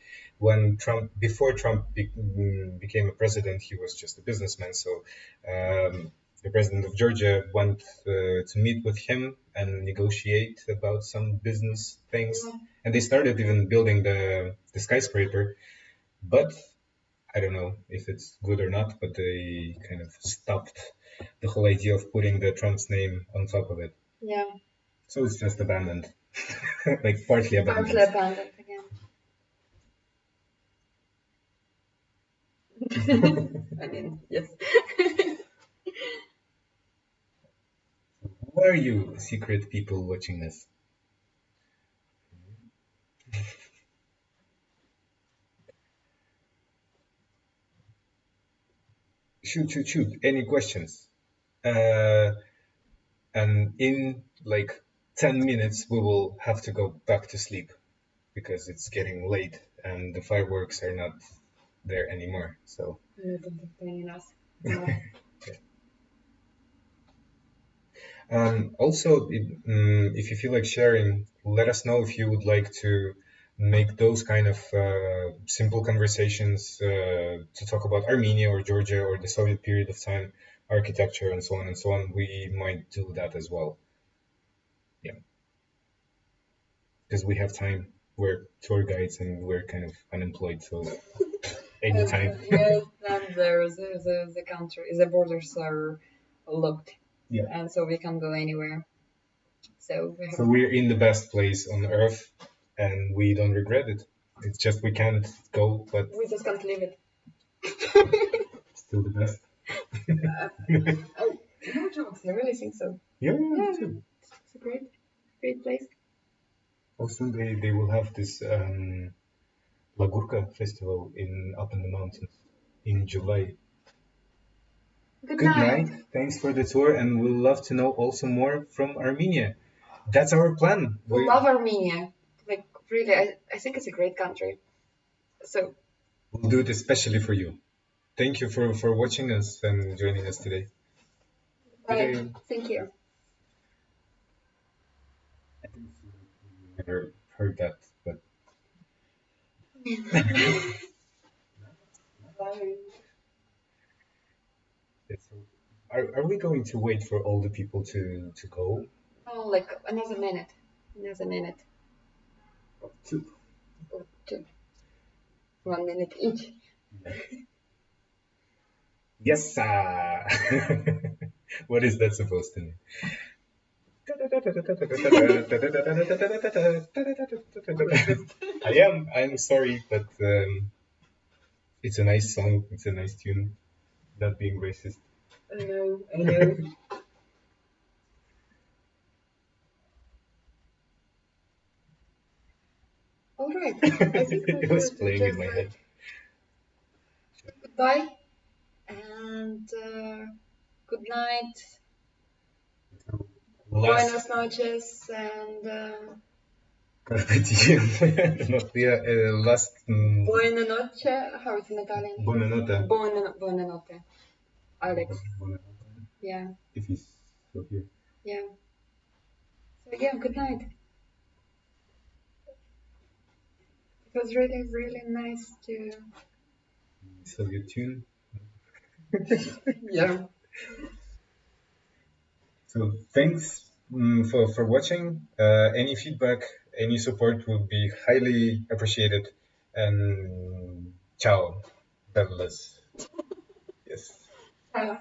Before Trump became a president, he was just a businessman. So the president of Georgia went to meet with him and negotiate about some business things. And they started even building the skyscraper. But I don't know if it's good or not, but they kind of stopped the whole idea of putting the Trump's name on top of it. Yeah. So it's just abandoned, like partly abandoned. Partly abandoned again. I mean, yes. Who are you, secret people watching this? Shoot, shoot, shoot. Any questions? And in like 10 minutes, we will have to go back to sleep because it's getting late and the fireworks are not there anymore. So. Not entertaining us. No. Also, if you feel like sharing, let us know if you would like to make those kind of simple conversations to talk about Armenia or Georgia or the Soviet period of time, architecture, and so on and so on. We might do that as well. Yeah, because we have time. We're tour guides and we're kind of unemployed, so anytime. Yes, and the country, the borders are locked. Yeah. And so we can go anywhere. So we're in the best place on earth, and we don't regret it. It's just we can't go, but we just can't leave it. Still the best. No jokes, I really think so. Yeah, too. It's a great place. Also, they will have this Lagurka festival up in the mountains in July. Good night. Thanks for the tour, and we'll love to know also more from Armenia. That's our plan. We love Armenia. Like, really, I think it's a great country. So we'll do it especially for you. Thank you for watching us and joining us today. Bye. Thank you. I think you never heard that, but. Bye. Are we going to wait for all the people to go? Oh, like another minute. Another minute. Two. Or two. 1 minute each. Yes, what is that supposed to mean? I'm sorry, but it's a nice song. It's a nice tune. Not being racist. I know. All right. I think it was playing in my head. Goodbye and good night. Buenas noches and. Carpe diem. Last. Buena noche. How is it in Italian? Buonanotte. Buonanotte. Alex. Buonanotte. Yeah. If he's still here. Yeah. So yeah, good night. It was really, really nice to. Soviet tune. Yeah. So thanks for watching. Any feedback, any support would be highly appreciated. And ciao, Douglas. Yes. Ciao.